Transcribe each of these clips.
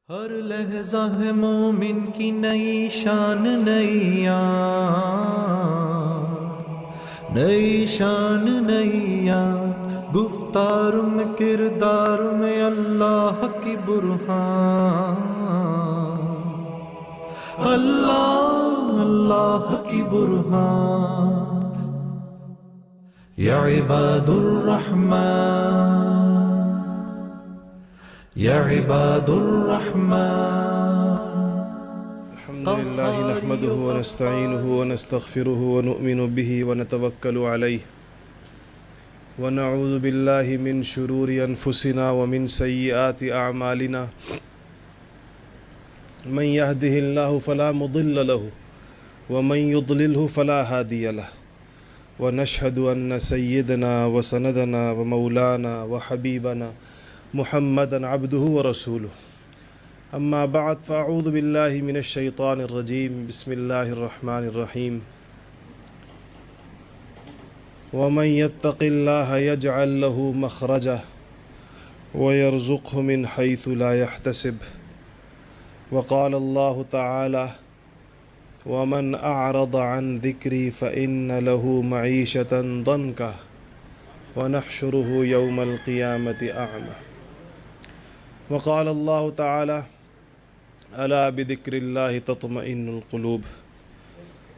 ہر لحظہ ہے مومن کی نئی شان نئی شان نیا گفتار میں کردار میں اللہ کی برہان اللہ کی برہان یا عباد الرحمن یا عباد الرحمن الحمد لله نحمده ونستعينه ونستغفره ونؤمن به ونتوكل عليه ونعوذ بالله من شرور أنفسنا ومن سيئات أعمالنا من يهده الله فلا مضل له ومن يضلله فلا هادي له ونشهد أن سيدنا وسندنا ومولانا وحبيبنا محمدًا عبده ورسوله اما بعد فاعوذ بالله من الشيطان الرجيم بسم الله الرحمن الرحيم ومن يتق الله يجعل له مخرجا ويرزقه من حيث لا يحتسب وقال الله تعالى ومن أعرض عن ذكري فإن له معيشة ضنكا ونحشره يوم القيامة أعمى وقال الله تعالى ألا بذكر الله تطمئن القلوب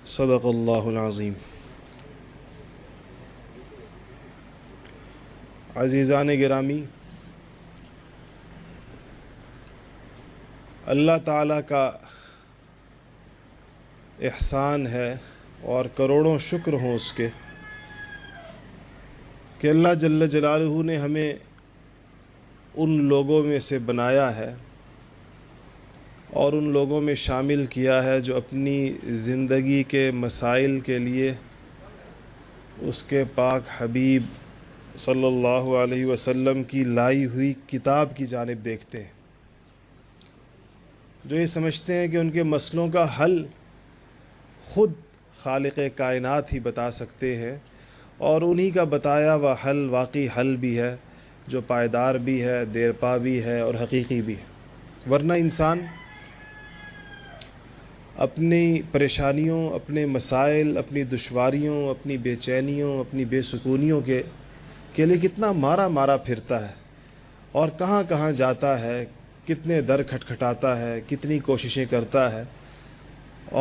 صدق الله العظيم عزیزان گرامی، اللہ تعالیٰ کا احسان ہے اور کروڑوں شکر ہوں اس کے کہ اللہ جل جلالہ نے ہمیں ان لوگوں میں سے بنایا ہے اور ان لوگوں میں شامل کیا ہے جو اپنی زندگی کے مسائل کے لیے اس کے پاک حبیب صلی اللہ علیہ وسلم کی لائی ہوئی کتاب کی جانب دیکھتے ہیں، جو یہ سمجھتے ہیں کہ ان کے مسئلوں کا حل خود خالق کائنات ہی بتا سکتے ہیں، اور انہی کا بتایا ہوا حل واقعی حل بھی ہے، جو پائیدار بھی ہے، دیرپا بھی ہے اور حقیقی بھی ہے۔ ورنہ انسان اپنی پریشانیوں، اپنے مسائل، اپنی دشواریوں، اپنی بے چینیوں، اپنی بے سکونیوں کے لیے کتنا مارا پھرتا ہے اور کہاں کہاں جاتا ہے، کتنے در کھٹکھٹاتا ہے، کتنی کوششیں کرتا ہے،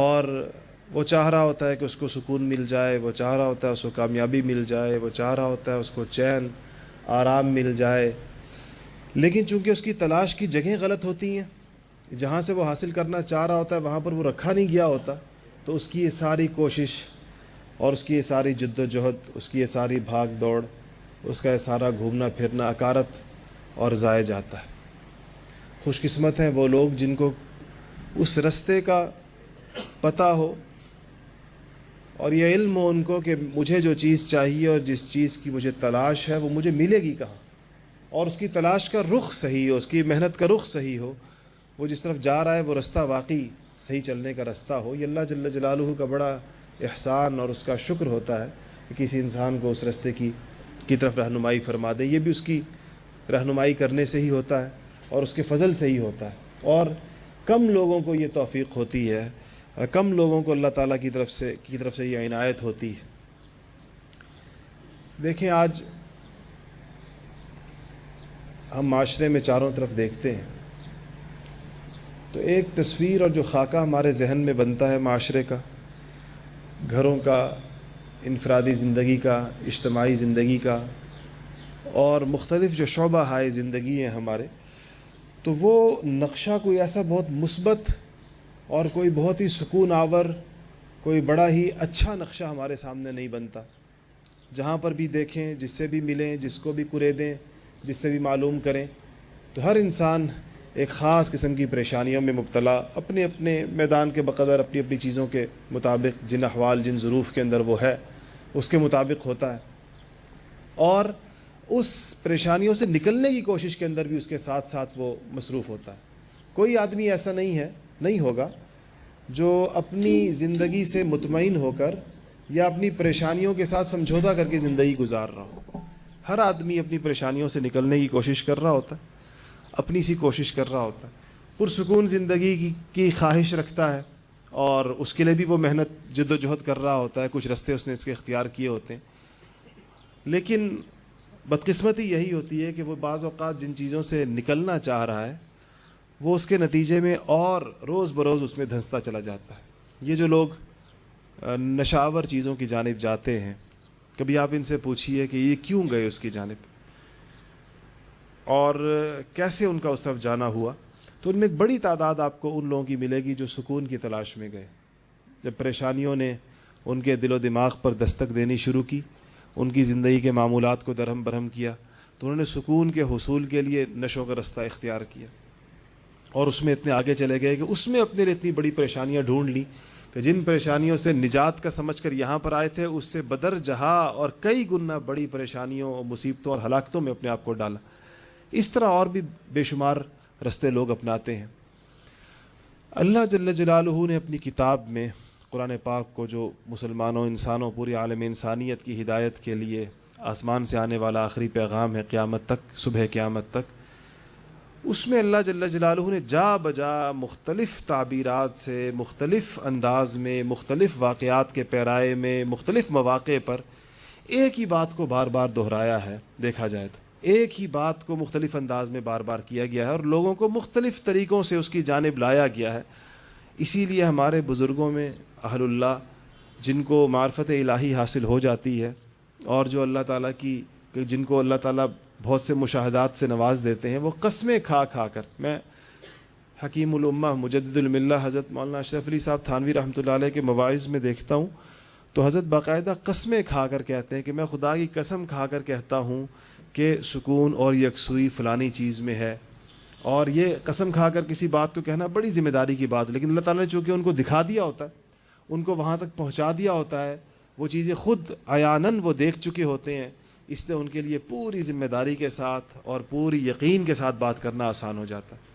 اور وہ چاہ رہا ہوتا ہے کہ اس کو سکون مل جائے، وہ چاہ رہا ہوتا ہے اس کو کامیابی مل جائے، وہ چاہ رہا ہوتا ہے اس کو چین آرام مل جائے، لیکن چونکہ اس کی تلاش کی جگہیں غلط ہوتی ہیں، جہاں سے وہ حاصل کرنا چاہ رہا ہوتا ہے وہاں پر وہ رکھا نہیں گیا ہوتا، تو اس کی یہ ساری کوشش اور اس کی یہ ساری جد و جہد، اس کی یہ ساری بھاگ دوڑ، اس کا یہ سارا گھومنا پھرنا اکارت اور ضائع جاتا ہے۔ خوش قسمت ہیں وہ لوگ جن کو اس رستے کا پتہ ہو اور یہ علم ہو ان کو کہ مجھے جو چیز چاہیے اور جس چیز کی مجھے تلاش ہے وہ مجھے ملے گی کہاں، اور اس کی تلاش کا رخ صحیح ہو، اس کی محنت کا رخ صحیح ہو، وہ جس طرف جا رہا ہے وہ رستہ واقعی صحیح چلنے کا رستہ ہو۔ یہ اللہ جل جلالہ کا بڑا احسان اور اس کا شکر ہوتا ہے کہ کسی انسان کو اس رستے کی طرف رہنمائی فرما دے۔ یہ بھی اس کی رہنمائی کرنے سے ہی ہوتا ہے اور اس کے فضل سے ہی ہوتا ہے، اور کم لوگوں کو یہ توفیق ہوتی ہے، کم لوگوں کو اللہ تعالیٰ کی طرف سے یہ عنایت ہوتی ہے۔ دیکھیں، آج ہم معاشرے میں چاروں طرف دیکھتے ہیں تو ایک تصویر اور جو خاکہ ہمارے ذہن میں بنتا ہے معاشرے کا، گھروں کا، انفرادی زندگی کا، اجتماعی زندگی کا، اور مختلف جو شعبہ ہائے زندگی ہیں ہمارے، تو وہ نقشہ کوئی ایسا بہت مثبت اور کوئی بہت ہی سکون آور، کوئی بڑا ہی اچھا نقشہ ہمارے سامنے نہیں بنتا۔ جہاں پر بھی دیکھیں، جس سے بھی ملیں، جس کو بھی قریدیں، جس سے بھی معلوم کریں، تو ہر انسان ایک خاص قسم کی پریشانیوں میں مبتلا، اپنے اپنے میدان کے بقدر، اپنی اپنی چیزوں کے مطابق، جن احوال جن ظروف کے اندر وہ ہے اس کے مطابق ہوتا ہے، اور اس پریشانیوں سے نکلنے کی کوشش کے اندر بھی اس کے ساتھ ساتھ وہ مصروف ہوتا ہے۔ کوئی آدمی ایسا نہیں ہوگا جو اپنی زندگی سے مطمئن ہو کر یا اپنی پریشانیوں کے ساتھ سمجھوتہ کر کے زندگی گزار رہا ہو۔ ہر آدمی اپنی پریشانیوں سے نکلنے کی کوشش کر رہا ہوتا ہے، اپنی سی کوشش کر رہا ہوتا ہے، پرسکون زندگی کی خواہش رکھتا ہے اور اس کے لیے بھی وہ محنت جد و جہد کر رہا ہوتا ہے، کچھ رستے اس نے اس کے اختیار کیے ہوتے ہیں، لیکن بدقسمتی یہی ہوتی ہے کہ وہ بعض اوقات جن چیزوں سے نکلنا چاہ رہا ہے وہ اس کے نتیجے میں اور روز بروز اس میں دھنستا چلا جاتا ہے۔ یہ جو لوگ نشاور چیزوں کی جانب جاتے ہیں، کبھی آپ ان سے پوچھئے کہ یہ کیوں گئے اس کی جانب اور کیسے ان کا اس طرف جانا ہوا، تو ان میں ایک بڑی تعداد آپ کو ان لوگوں کی ملے گی جو سکون کی تلاش میں گئے۔ جب پریشانیوں نے ان کے دل و دماغ پر دستک دینی شروع کی، ان کی زندگی کے معمولات کو درہم برہم کیا، تو انہوں نے سکون کے حصول کے لیے نشوں کا رستہ اختیار کیا اور اس میں اتنے آگے چلے گئے کہ اس میں اپنے لیے اتنی بڑی پریشانیاں ڈھونڈ لی کہ جن پریشانیوں سے نجات کا سمجھ کر یہاں پر آئے تھے اس سے بدر جہاں اور کئی گنا بڑی پریشانیوں اور مصیبتوں اور ہلاکتوں میں اپنے آپ کو ڈالا۔ اس طرح اور بھی بے شمار رستے لوگ اپناتے ہیں۔ اللہ جل جلالہ نے اپنی کتاب میں قرآن پاک کو، جو مسلمانوں، انسانوں، پوری عالم انسانیت کی ہدایت کے لیے آسمان سے آنے والا آخری پیغام ہے قیامت تک، صبح قیامت تک، اس میں اللہ جل جلالہ نے جا بجا مختلف تعبیرات سے، مختلف انداز میں، مختلف واقعات کے پیرائے میں، مختلف مواقع پر ایک ہی بات کو بار بار دہرایا ہے۔ دیکھا جائے تو ایک ہی بات کو مختلف انداز میں بار بار کیا گیا ہے اور لوگوں کو مختلف طریقوں سے اس کی جانب لایا گیا ہے۔ اسی لیے ہمارے بزرگوں میں اہل اللہ، جن کو معرفت الہی حاصل ہو جاتی ہے اور جو اللہ تعالیٰ کی، جن کو اللہ تعالیٰ بہت سے مشاہدات سے نواز دیتے ہیں، وہ قسمیں کھا کھا کر، میں حکیم الامہ مجدد الملہ حضرت مولانا اشرف علی صاحب تھانوی رحمۃ اللہ علیہ کے مواعظ میں دیکھتا ہوں تو حضرت باقاعدہ قسمیں کھا کر کہتے ہیں کہ میں خدا کی قسم کھا کر کہتا ہوں کہ سکون اور یکسوئی فلانی چیز میں ہے، اور یہ قسم کھا کر کسی بات کو کہنا بڑی ذمہ داری کی بات ہے، لیکن اللہ تعالیٰ نے چونکہ ان کو دکھا دیا ہوتا ہے، ان کو وہاں تک پہنچا دیا ہوتا ہے، وہ چیزیں خود عیاناً وہ دیکھ چکے ہوتے ہیں، اس لیے ان کے لیے پوری ذمہ داری کے ساتھ اور پوری یقین کے ساتھ بات کرنا آسان ہو جاتا ہے۔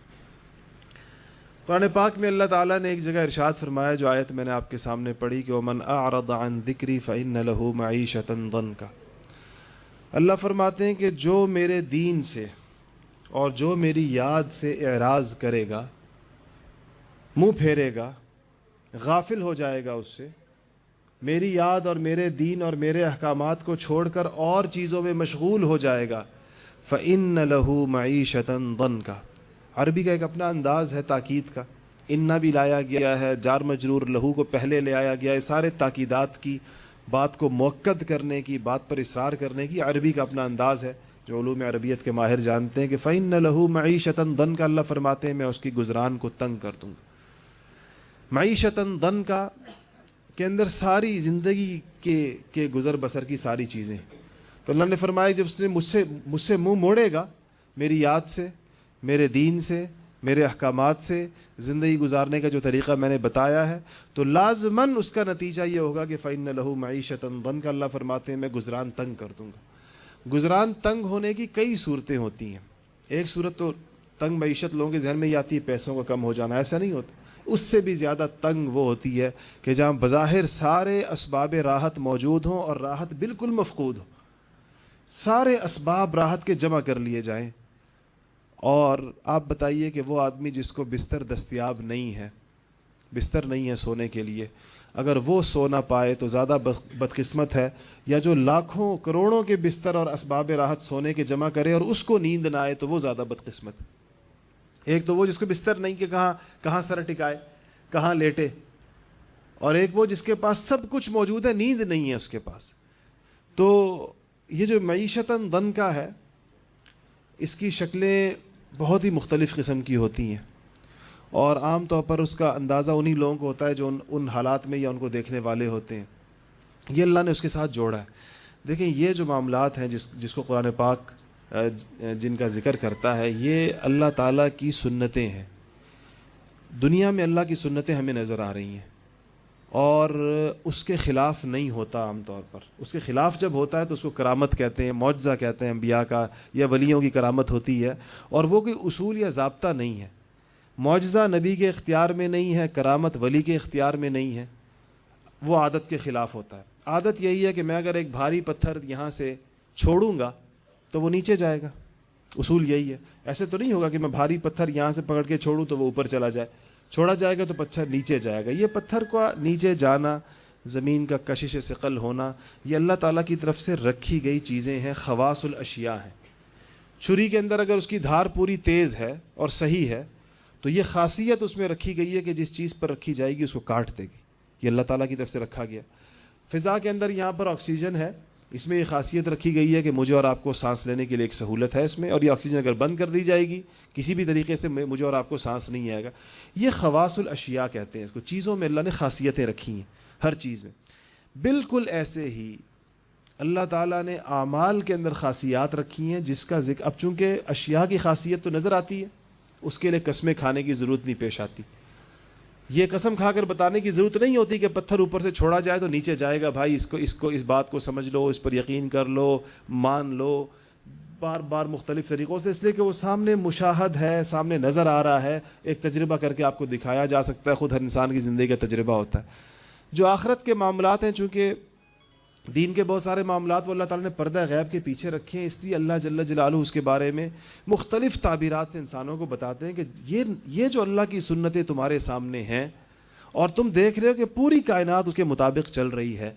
قرآن پاک میں اللہ تعالیٰ نے ایک جگہ ارشاد فرمایا، جو آیت میں نے آپ کے سامنے پڑھی کہ وَمَنْ أَعْرَضَ عَنْ ذِكْرِي فَإِنَّ لَهُ مَعِيشَةً ضَنْكَ۔ اللہ فرماتے ہیں کہ جو میرے دین سے اور جو میری یاد سے اعراض کرے گا، منہ پھیرے گا، غافل ہو جائے گا، اس سے میری یاد اور میرے دین اور میرے احکامات کو چھوڑ کر اور چیزوں میں مشغول ہو جائے گا، فَإِنَّ لَهُ مَعِيشَةً ضَنْكَ۔ عربی کا ایک اپنا انداز ہے تاکید کا، اِنَّ بھی لایا گیا ہے، جار مجرور لہو کو پہلے لے آیا گیا ہے، سارے تاکیدات کی، بات کو مؤکد کرنے کی، بات پر اصرار کرنے کی عربی کا اپنا انداز ہے، جو علوم عربیت کے ماہر جانتے ہیں کہ فَإِنَّ لَهُ مَعِيشَةً ضَنْكَ، اللہ فرماتے ہیں میں اس کی گزران کو تنگ کر دوں گا۔ معیشتاً ضنْكَ کے اندر ساری زندگی کے گزر بسر کی ساری چیزیں، تو اللہ نے فرمایا جب اس نے مجھ سے منہ موڑے گا، میری یاد سے، میرے دین سے، میرے احکامات سے زندگی گزارنے کا جو طریقہ میں نے بتایا ہے، تو لازماً اس کا نتیجہ یہ ہوگا کہ فَإِنَّ لَهُ مَعِيشَةً ضَنْكَ، اللہ فرماتے ہیں میں گزران تنگ کر دوں گا۔ گزران تنگ ہونے کی کئی صورتیں ہوتی ہیں۔ ایک صورت تو تنگ معیشت لوگوں کے ذہن میں یہ آتی ہے پیسوں کا کم ہو جانا، ایسا نہیں ہوتا، اس سے بھی زیادہ تنگ وہ ہوتی ہے کہ جہاں بظاہر سارے اسباب راحت موجود ہوں اور راحت بالکل مفقود ہو، سارے اسباب راحت کے جمع کر لیے جائیں، اور آپ بتائیے کہ وہ آدمی جس کو بستر دستیاب نہیں ہے، بستر نہیں ہے سونے کے لیے، اگر وہ سو نہ پائے تو زیادہ بدقسمت ہے، یا جو لاکھوں کروڑوں کے بستر اور اسباب راحت سونے کے جمع کرے اور اس کو نیند نہ آئے تو وہ زیادہ بدقسمت ہے۔ ایک تو وہ جس کو بستر نہیں کہ کہاں سر ٹکائے، کہاں لیٹے، اور ایک وہ جس کے پاس سب کچھ موجود ہے، نیند نہیں ہے اس کے پاس۔ تو یہ جو معیشتاً ضنْكَ ہے، اس کی شکلیں بہت ہی مختلف قسم کی ہوتی ہیں، اور عام طور پر اس کا اندازہ انہی لوگوں کو ہوتا ہے جو ان حالات میں یا ان کو دیکھنے والے ہوتے ہیں۔ یہ اللہ نے اس کے ساتھ جوڑا ہے۔ دیکھیں یہ جو معاملات ہیں جس کو قرآن پاک جن کا ذکر کرتا ہے، یہ اللہ تعالیٰ کی سنتیں ہیں۔ دنیا میں اللہ کی سنتیں ہمیں نظر آ رہی ہیں، اور اس کے خلاف نہیں ہوتا عام طور پر۔ اس کے خلاف جب ہوتا ہے تو اس کو کرامت کہتے ہیں، معجزہ کہتے ہیں، انبیاء کا یا ولیوں کی کرامت ہوتی ہے، اور وہ کوئی اصول یا ضابطہ نہیں ہے۔ معجزہ نبی کے اختیار میں نہیں ہے، کرامت ولی کے اختیار میں نہیں ہے، وہ عادت کے خلاف ہوتا ہے۔ عادت یہی ہے کہ میں اگر ایک بھاری پتھر یہاں سے چھوڑوں گا تو وہ نیچے جائے گا، اصول یہی ہے. ایسے تو نہیں ہوگا کہ میں بھاری پتھر یہاں سے پکڑ کے چھوڑوں تو وہ اوپر چلا جائے, چھوڑا جائے گا تو پتھر نیچے جائے گا. یہ پتھر کا نیچے جانا, زمین کا کشش ثقل ہونا, یہ اللہ تعالیٰ کی طرف سے رکھی گئی چیزیں ہیں, خواص الاشیاء ہیں. چھری کے اندر اگر اس کی دھار پوری تیز ہے اور صحیح ہے تو یہ خاصیت اس میں رکھی گئی ہے کہ جس چیز پر رکھی جائے گی اس کو کاٹ دے گی. یہ اللہ تعالیٰ کی طرف سے رکھا گیا. فضا کے اندر یہاں پر آکسیجن ہے, اس میں یہ خاصیت رکھی گئی ہے کہ مجھے اور آپ کو سانس لینے کے لیے ایک سہولت ہے اس میں, اور یہ آکسیجن اگر بند کر دی جائے گی کسی بھی طریقے سے مجھے اور آپ کو سانس نہیں آئے گا. یہ خواص الاشیاء کہتے ہیں اس کو. چیزوں میں اللہ نے خاصیتیں رکھی ہیں, ہر چیز میں. بالکل ایسے ہی اللہ تعالیٰ نے اعمال کے اندر خاصیات رکھی ہیں جس کا ذکر, اب چونکہ اشیاء کی خاصیت تو نظر آتی ہے, اس کے لیے قسمیں کھانے کی ضرورت نہیں پیش آتی. یہ قسم کھا کر بتانے کی ضرورت نہیں ہوتی کہ پتھر اوپر سے چھوڑا جائے تو نیچے جائے گا, بھائی اس بات کو سمجھ لو, اس پر یقین کر لو, مان لو, بار بار مختلف طریقوں سے, اس لیے کہ وہ سامنے مشاہد ہے, سامنے نظر آ رہا ہے, ایک تجربہ کر کے آپ کو دکھایا جا سکتا ہے. خود ہر انسان کی زندگی کا تجربہ ہوتا ہے. جو آخرت کے معاملات ہیں, چونکہ دین کے بہت سارے معاملات وہ اللہ تعالیٰ نے پردہ غیب کے پیچھے رکھے ہیں, اس لیے اللہ جل جلالہ اس کے بارے میں مختلف تعبیرات سے انسانوں کو بتاتے ہیں کہ یہ جو اللہ کی سنتیں تمہارے سامنے ہیں اور تم دیکھ رہے ہو کہ پوری کائنات اس کے مطابق چل رہی ہے,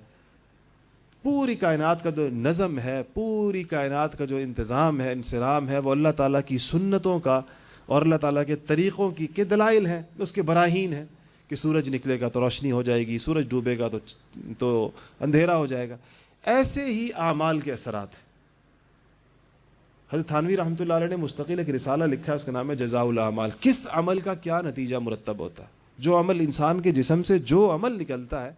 پوری کائنات کا جو نظم ہے, پوری کائنات کا جو انتظام ہے, انصرام ہے, وہ اللہ تعالیٰ کی سنتوں کا اور اللہ تعالیٰ کے طریقوں کے دلائل ہیں, اس کے براہین ہیں. کہ سورج نکلے گا تو روشنی ہو جائے گی, سورج ڈوبے گا تو اندھیرا ہو جائے گا. ایسے ہی اعمال کے اثرات ہیں. حضرت تھانوی رحمۃ اللہ علیہ نے مستقل ایک رسالہ لکھا ہے, اس کا نام ہے جزاء الاعمال. کس عمل کا کیا نتیجہ مرتب ہوتا ہے. جو عمل انسان کے جسم سے جو عمل نکلتا ہے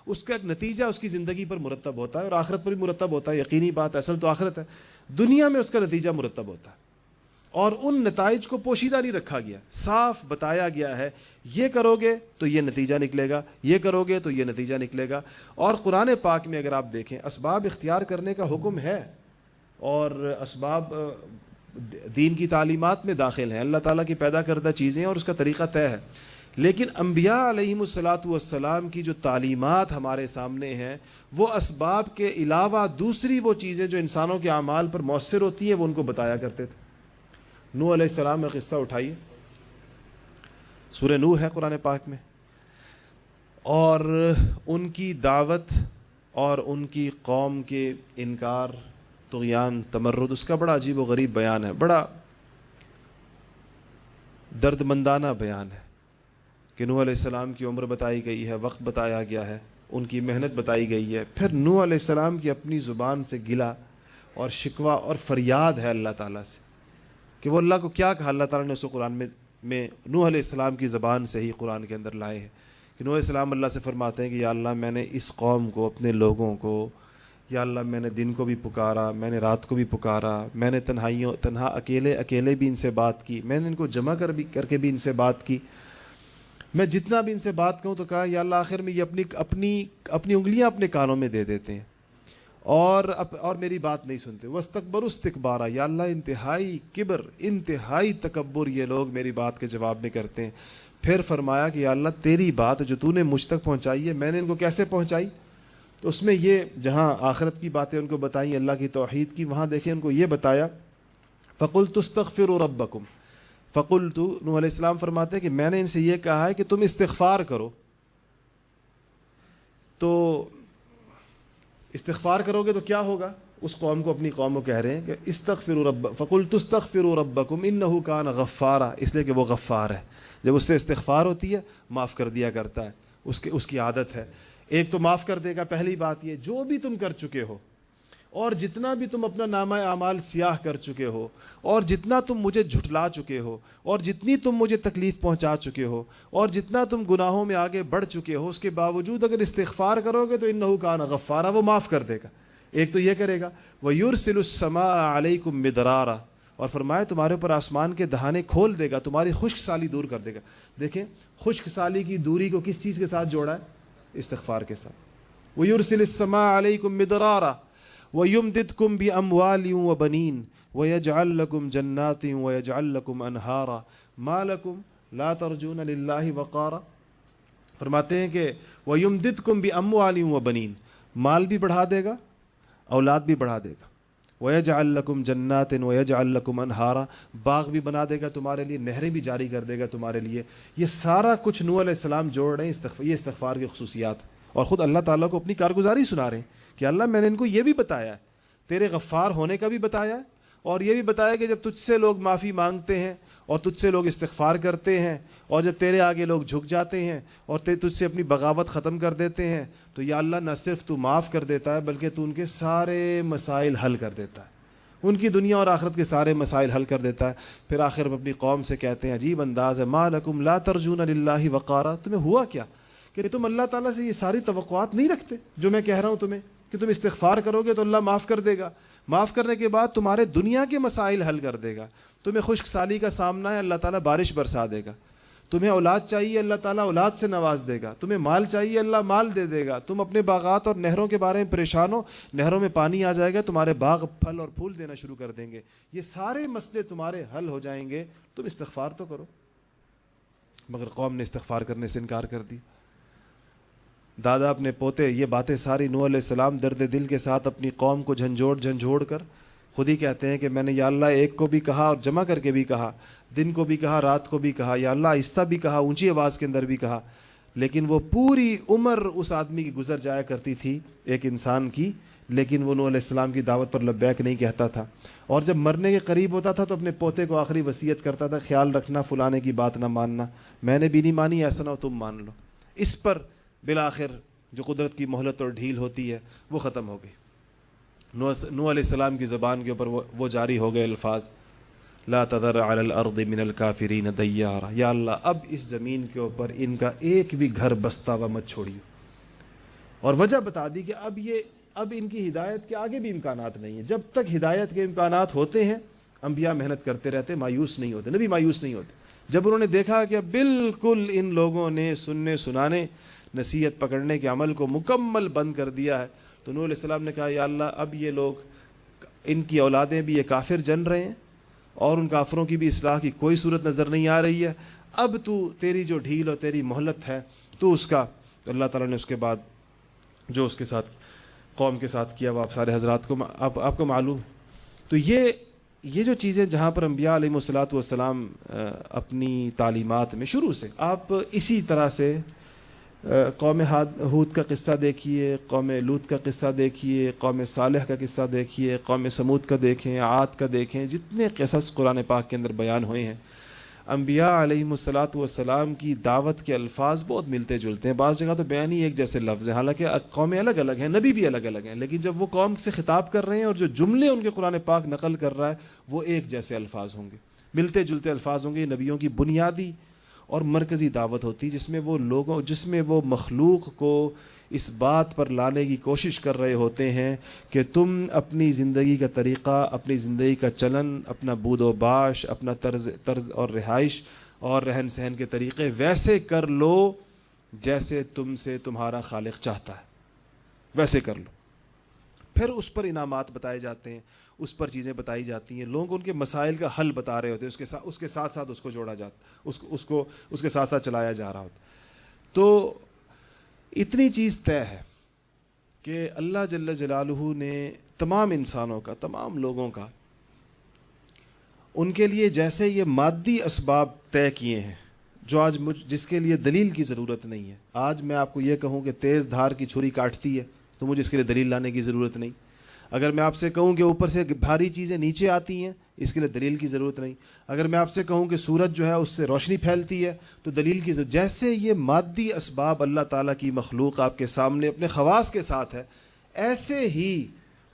اس کا ایک نتیجہ اس کی زندگی پر مرتب ہوتا ہے, اور آخرت پر بھی مرتب ہوتا ہے. یقینی بات, اصل تو آخرت ہے, دنیا میں اس کا نتیجہ مرتب ہوتا ہے. اور ان نتائج کو پوشیدہ نہیں رکھا گیا, صاف بتایا گیا ہے, یہ کرو گے تو یہ نتیجہ نکلے گا, یہ کرو گے تو یہ نتیجہ نکلے گا. اور قرآن پاک میں اگر آپ دیکھیں اسباب اختیار کرنے کا حکم ہے, اور اسباب دین کی تعلیمات میں داخل ہیں, اللہ تعالیٰ کی پیدا کردہ چیزیں اور اس کا طریقہ طے ہے. لیکن انبیاء علیہم الصلاۃ والسلام کی جو تعلیمات ہمارے سامنے ہیں وہ اسباب کے علاوہ دوسری وہ چیزیں جو انسانوں کے اعمال پر مؤثر ہوتی ہیں وہ ان کو بتایا کرتے تھے. نوح علیہ السلام کا قصہ اٹھائیے, سورہ نوح ہے قرآن پاک میں, اور ان کی دعوت اور ان کی قوم کے انکار, طغیان, تمرد, اس کا بڑا عجیب و غریب بیان ہے, بڑا درد مندانہ بیان ہے. کہ نوح علیہ السلام کی عمر بتائی گئی ہے, وقت بتایا گیا ہے, ان کی محنت بتائی گئی ہے. پھر نوح علیہ السلام کی اپنی زبان سے گلہ اور شکوہ اور فریاد ہے اللہ تعالیٰ سے کہ وہ اللہ کو کیا کہا. اللہ تعالیٰ نے اس کو قرآن میں نوح علیہ السلام کی زبان سے ہی قرآن کے اندر لائے ہیں. کہ نوح علیہ السلام اللہ سے فرماتے ہیں کہ یا اللہ میں نے اس قوم کو, اپنے لوگوں کو, یا اللہ میں نے دن کو بھی پکارا, میں نے رات کو بھی پکارا, میں نے تنہا اکیلے بھی ان سے بات کی, میں نے ان کو جمع کر کے بھی ان سے بات کی, میں جتنا بھی ان سے بات کہوں تو کہا یا اللہ آخر میں یہ اپنی انگلیاں اپنے کانوں میں دے دیتے ہیں اور میری بات نہیں سنتے. واستکبروا استکبارا, یا اللہ انتہائی کبر, انتہائی تکبر یہ لوگ میری بات کے جواب میں کرتے ہیں. پھر فرمایا کہ یا اللہ تیری بات جو تو نے مجھ تک پہنچائی ہے میں نے ان کو کیسے پہنچائی. تو اس میں یہ جہاں آخرت کی باتیں ان کو بتائیں, اللہ کی توحید کی, وہاں دیکھیں ان کو یہ بتایا فَقُلْتُ اسْتَغْفِرُوا رَبَّكُمْ. فَقُلْتُ نوح علیہ السلام فرماتے ہیں کہ میں نے ان سے یہ کہا ہے کہ تم استغفار کرو. تو استغفار کرو گے تو کیا ہوگا. اس قوم کو, اپنی قوم کو کہہ رہے ہیں کہ فَقُلْتُ اسْتَغْفِرُوا رَبَّكُمْ إِنَّهُ كَانَ غَفَّارًا, اس لیے کہ وہ غفار ہے. جب اس سے استغفار ہوتی ہے معاف کر دیا کرتا ہے, اس کی عادت ہے. ایک تو معاف کر دے گا, پہلی بات یہ جو بھی تم کر چکے ہو اور جتنا بھی تم اپنا نامہ اعمال سیاہ کر چکے ہو اور جتنا تم مجھے جھٹلا چکے ہو اور جتنی تم مجھے تکلیف پہنچا چکے ہو اور جتنا تم گناہوں میں آگے بڑھ چکے ہو, اس کے باوجود اگر استغفار کرو گے تو انہو کان غفارا, وہ معاف کر دے گا. ایک تو یہ کرے گا. وَيُرْسِلُ السَّمَاءَ عَلَيْكُمْ مِدْرَارًا, اور فرمایا تمہارے اوپر آسمان کے دہانے کھول دے گا, تمہاری خشک سالی دور کر دے گا. دیکھیں خشک سالی کی دوری کو کس چیز کے ساتھ جوڑا ہے, استغفار کے ساتھ. وَيُرْسِلِ السَّمَاءَ عَلَيْكُمْ مِدْرَارًا وَيُمْدِدْكُمْ بِأَمْوَالٍ وَبَنِينَ وَيَجْعَلْ لَكُمْ جَنَّاتٍ وَيَجْعَلْ لَكُمْ أَنْهَارًا مَا لَكُمْ لَا تَرْجُونَ لِلَّهِ وَقَارًا. فرماتے ہیں کہ وَيُمْدِدْكُمْ بِأَمْوَالٍ وَبَنِينَ, مال بھی بڑھا دے گا, اولاد بھی بڑھا دے گا. وَيَجْعَلْ لَكُمْ جَنَّاتٍ وَيَجْعَلْ لَكُمْ أَنْهَارًا، باغ بھی بنا دے گا تمہارے لیے، نہریں بھی جاری کر دے گا تمہارے لیے. یہ سارا کچھ نوح علیہ السلام جوڑ رہے ہیں، یہ استغفار کی خصوصیات، اور خود اللہ تعالیٰ کو اپنی کارگزاری سنا رہے ہیں کہ اللہ میں نے ان کو یہ بھی بتایا ہے، تیرے غفار ہونے کا بھی بتایا ہے، اور یہ بھی بتایا کہ جب تجھ سے لوگ معافی مانگتے ہیں اور تجھ سے لوگ استغفار کرتے ہیں، اور جب تیرے آگے لوگ جھک جاتے ہیں اور تجھ سے اپنی بغاوت ختم کر دیتے ہیں، تو یا اللہ نہ صرف تو معاف کر دیتا ہے بلکہ تو ان کے سارے مسائل حل کر دیتا ہے، ان کی دنیا اور آخرت کے سارے مسائل حل کر دیتا ہے. پھر آخر میں اپنی قوم سے کہتے ہیں، عجیب انداز ہے، ما لکم لا ترجون للہ وقارا، تمہیں ہوا کیا کہ تم اللہ تعالیٰ سے یہ ساری توقعات نہیں رکھتے جو میں کہہ رہا ہوں تمہیں کہ تم استغفار کرو گے تو اللہ معاف کر دے گا، معاف کرنے کے بعد تمہارے دنیا کے مسائل حل کر دے گا. تمہیں خشک سالی کا سامنا ہے، اللہ تعالیٰ بارش برسا دے گا. تمہیں اولاد چاہیے، اللہ تعالیٰ اولاد سے نواز دے گا. تمہیں مال چاہیے، اللہ مال دے دے گا. تم اپنے باغات اور نہروں کے بارے میں پریشان ہو، نہروں میں پانی آ جائے گا، تمہارے باغ پھل اور پھول دینا شروع کر دیں گے. یہ سارے مسئلے تمہارے حل ہو جائیں گے، تم استغفار تو کرو. مگر قوم نے استغفار کرنے سے انکار کر دی. دادا اپنے پوتے یہ باتیں ساری نوح علیہ السلام درد دل کے ساتھ اپنی قوم کو جھنجھوڑ کر خود ہی کہتے ہیں کہ میں نے یا اللہ ایک کو بھی کہا اور جمع کر کے بھی کہا، دن کو بھی کہا، رات کو بھی کہا، یا اللہ آہستہ بھی کہا، اونچی آواز کے اندر بھی کہا، لیکن وہ پوری عمر اس آدمی کی گزر جایا کرتی تھی ایک انسان کی، لیکن وہ نوح علیہ السلام کی دعوت پر لبیک نہیں کہتا تھا. اور جب مرنے کے قریب ہوتا تھا تو اپنے پوتے کو آخری وصیت کرتا تھا، خیال رکھنا فلانے کی بات نہ ماننا، میں نے بھی نہیں مانی، ایسا نہ ہو تم مان لو. اس پر بالآخر جو قدرت کی مہلت اور ڈھیل ہوتی ہے وہ ختم ہو گئی. نوح علیہ السلام کی زبان کے اوپر وہ جاری ہو گئے الفاظ، لا تذر علی الارض من الکافرین دیارا، یا اللہ اب اس زمین کے اوپر ان کا ایک بھی گھر بستا ہوا مت چھوڑیو. اور وجہ بتا دی کہ اب ان کی ہدایت کے آگے بھی امکانات نہیں ہیں. جب تک ہدایت کے امکانات ہوتے ہیں انبیاء محنت کرتے رہتے، مایوس نہیں ہوتے، نبی مایوس نہیں ہوتے. جب انہوں نے دیکھا کہ بالکل ان لوگوں نے سننے سنانے نصیحت پکڑنے کے عمل کو مکمل بند کر دیا ہے، تو نوح علیہ السلام نے کہا یا اللہ اب یہ لوگ، ان کی اولادیں بھی یہ کافر جن رہے ہیں اور ان کافروں کی بھی اصلاح کی کوئی صورت نظر نہیں آ رہی ہے، اب تو تیری جو ڈھیل اور تیری مہلت ہے تو اس کا. اللہ تعالیٰ نے اس کے بعد جو اس کے ساتھ قوم کے ساتھ کیا وہ آپ سارے حضرات کو آپ کو معلوم. تو یہ جو چیزیں جہاں پر انبیاء علیہ الصلوۃ والسلام اپنی تعلیمات میں شروع سے آپ اسی طرح سے قوم ہود کا قصہ دیکھیے، قوم لوط کا قصہ دیکھیے، قوم صالح کا قصہ دیکھیے، قوم سمود کا دیکھیں، عاد کا دیکھیں، جتنے قصص قرآن پاک کے اندر بیان ہوئے ہیں، انبیاء علیہ الصلوۃ والسلام کی دعوت کے الفاظ بہت ملتے جلتے ہیں. بعض جگہ تو بیان ہی ایک جیسے لفظ ہیں، حالانکہ قومیں الگ الگ ہیں، نبی بھی الگ الگ ہیں، لیکن جب وہ قوم سے خطاب کر رہے ہیں اور جو جملے ان کے قرآن پاک نقل کر رہا ہے وہ ایک جیسے الفاظ ہوں گے، ملتے جلتے الفاظ ہوں گے. نبیوں کی بنیادی اور مرکزی دعوت ہوتی جس میں وہ مخلوق کو اس بات پر لانے کی کوشش کر رہے ہوتے ہیں کہ تم اپنی زندگی کا طریقہ، اپنی زندگی کا چلن، اپنا بود و باش، اپنا طرز اور رہائش اور رہن سہن کے طریقے ویسے کر لو جیسے تم سے تمہارا خالق چاہتا ہے، ویسے کر لو. پھر اس پر انعامات بتائے جاتے ہیں، اس پر چیزیں بتائی جاتی ہیں، لوگ ان کے مسائل کا حل بتا رہے ہوتے ہیں، اس کے ساتھ ساتھ اس کو جوڑا جاتا، اس کے ساتھ ساتھ چلایا جا رہا ہوتا. تو اتنی چیز طے ہے کہ اللہ جل جلالہ نے تمام انسانوں کا، تمام لوگوں کا، ان کے لیے جیسے یہ مادی اسباب طے کیے ہیں جو آج جس کے لیے دلیل کی ضرورت نہیں ہے. آج میں آپ کو یہ کہوں کہ تیز دھار کی چھری کاٹتی ہے تو مجھے اس کے لیے دلیل لانے کی ضرورت نہیں. اگر میں آپ سے کہوں کہ اوپر سے بھاری چیزیں نیچے آتی ہیں، اس کے لیے دلیل کی ضرورت نہیں. اگر میں آپ سے کہوں کہ سورج جو ہے اس سے روشنی پھیلتی ہے تو دلیل کی ضرورت. جیسے یہ مادی اسباب اللہ تعالیٰ کی مخلوق آپ کے سامنے اپنے خواص کے ساتھ ہے، ایسے ہی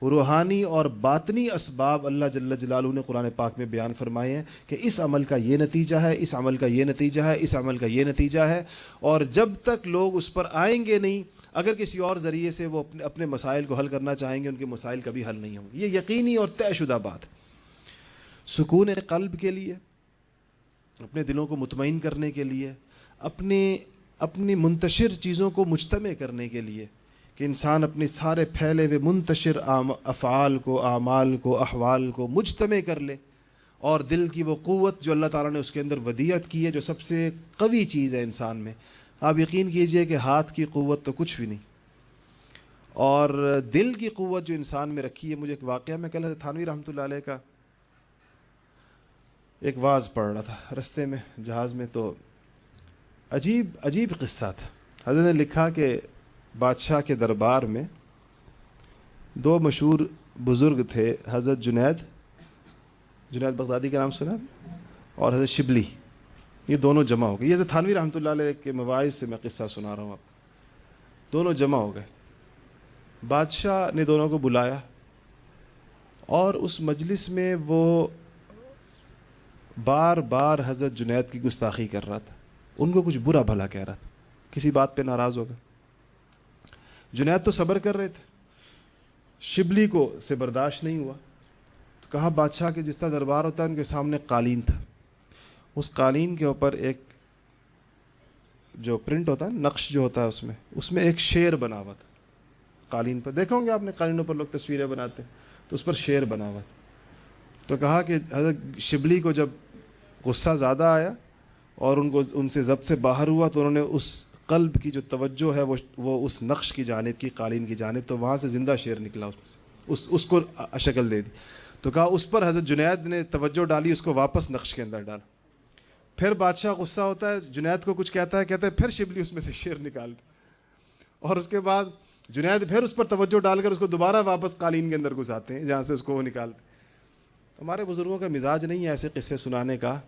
روحانی اور باطنی اسباب اللہ جل جلالہ نے قرآن پاک میں بیان فرمائے ہیں کہ اس عمل کا یہ نتیجہ ہے، اس عمل کا یہ نتیجہ ہے، اس عمل کا یہ نتیجہ ہے. اور جب تک لوگ اس پر آئیں گے نہیں، اگر کسی اور ذریعے سے وہ اپنے مسائل کو حل کرنا چاہیں گے، ان کے مسائل کبھی حل نہیں ہوں گے. یہ یقینی اور طے شدہ بات ہے. سکون قلب کے لیے، اپنے دلوں کو مطمئن کرنے کے لیے، اپنی منتشر چیزوں کو مجتمع کرنے کے لیے کہ انسان اپنے سارے پھیلے ہوئے منتشر افعال کو، اعمال کو، احوال کو مجتمع کر لے، اور دل کی وہ قوت جو اللہ تعالیٰ نے اس کے اندر ودیعت کی ہے، جو سب سے قوی چیز ہے انسان میں. آپ یقین کیجئے کہ ہاتھ کی قوت تو کچھ بھی نہیں، اور دل کی قوت جو انسان میں رکھی ہے. مجھے ایک واقعہ میں کل حضرت تھانوی رحمۃ اللہ علیہ کا ایک واعظ پڑھ رہا تھا رستے میں جہاز میں, تو عجیب قصہ تھا. حضرت نے لکھا کہ بادشاہ کے دربار میں دو مشہور بزرگ تھے, حضرت جنید بغدادی کا نام سنا اور حضرت شبلی. یہ دونوں جمع ہو گئے. یہ حضرت تھانوی رحمۃ اللہ علیہ کے مواعظ سے میں قصہ سنا رہا ہوں آپ کو. دونوں جمع ہو گئے. بادشاہ نے دونوں کو بلایا اور اس مجلس میں وہ بار بار حضرت جنید کی گستاخی کر رہا تھا, ان کو کچھ برا بھلا کہہ رہا تھا, کسی بات پہ ناراض ہو گئے. جنید تو صبر کر رہے تھے, شبلی کو سے برداشت نہیں ہوا تو کہا بادشاہ کے جس طرح دربار ہوتا ہے ان کے سامنے قالین تھا, اس قالین کے اوپر ایک جو پرنٹ ہوتا ہے نقش جو ہوتا ہے اس میں ایک شیر بنا ہوا تھا. قالین پر دیکھو گے آپ نے, قالینوں پر لوگ تصویریں بناتے ہیں تو اس پر شیر بنا ہوا تھا. تو کہا کہ حضرت شبلی کو جب غصہ زیادہ آیا اور ان سے ضبط سے باہر ہوا تو انہوں نے اس قلب کی جو توجہ ہے وہ اس نقش کی جانب کی, قالین کی جانب, تو وہاں سے زندہ شیر نکلا اس کو شکل دے دی. تو کہا اس پر حضرت جنید نے توجہ ڈالی, اس کو واپس نقش کے اندر ڈالا. پھر بادشاہ غصہ ہوتا ہے, جنید کو کچھ کہتا ہے پھر شبلی اس میں سے شیر نکال دے, اور اس کے بعد جنید پھر اس پر توجہ ڈال کر اس کو دوبارہ واپس قالین کے اندر گھساتے ہیں جہاں سے اس کو وہ نکالتے. ہمارے بزرگوں کا مزاج نہیں ہے ایسے قصے سنانے کا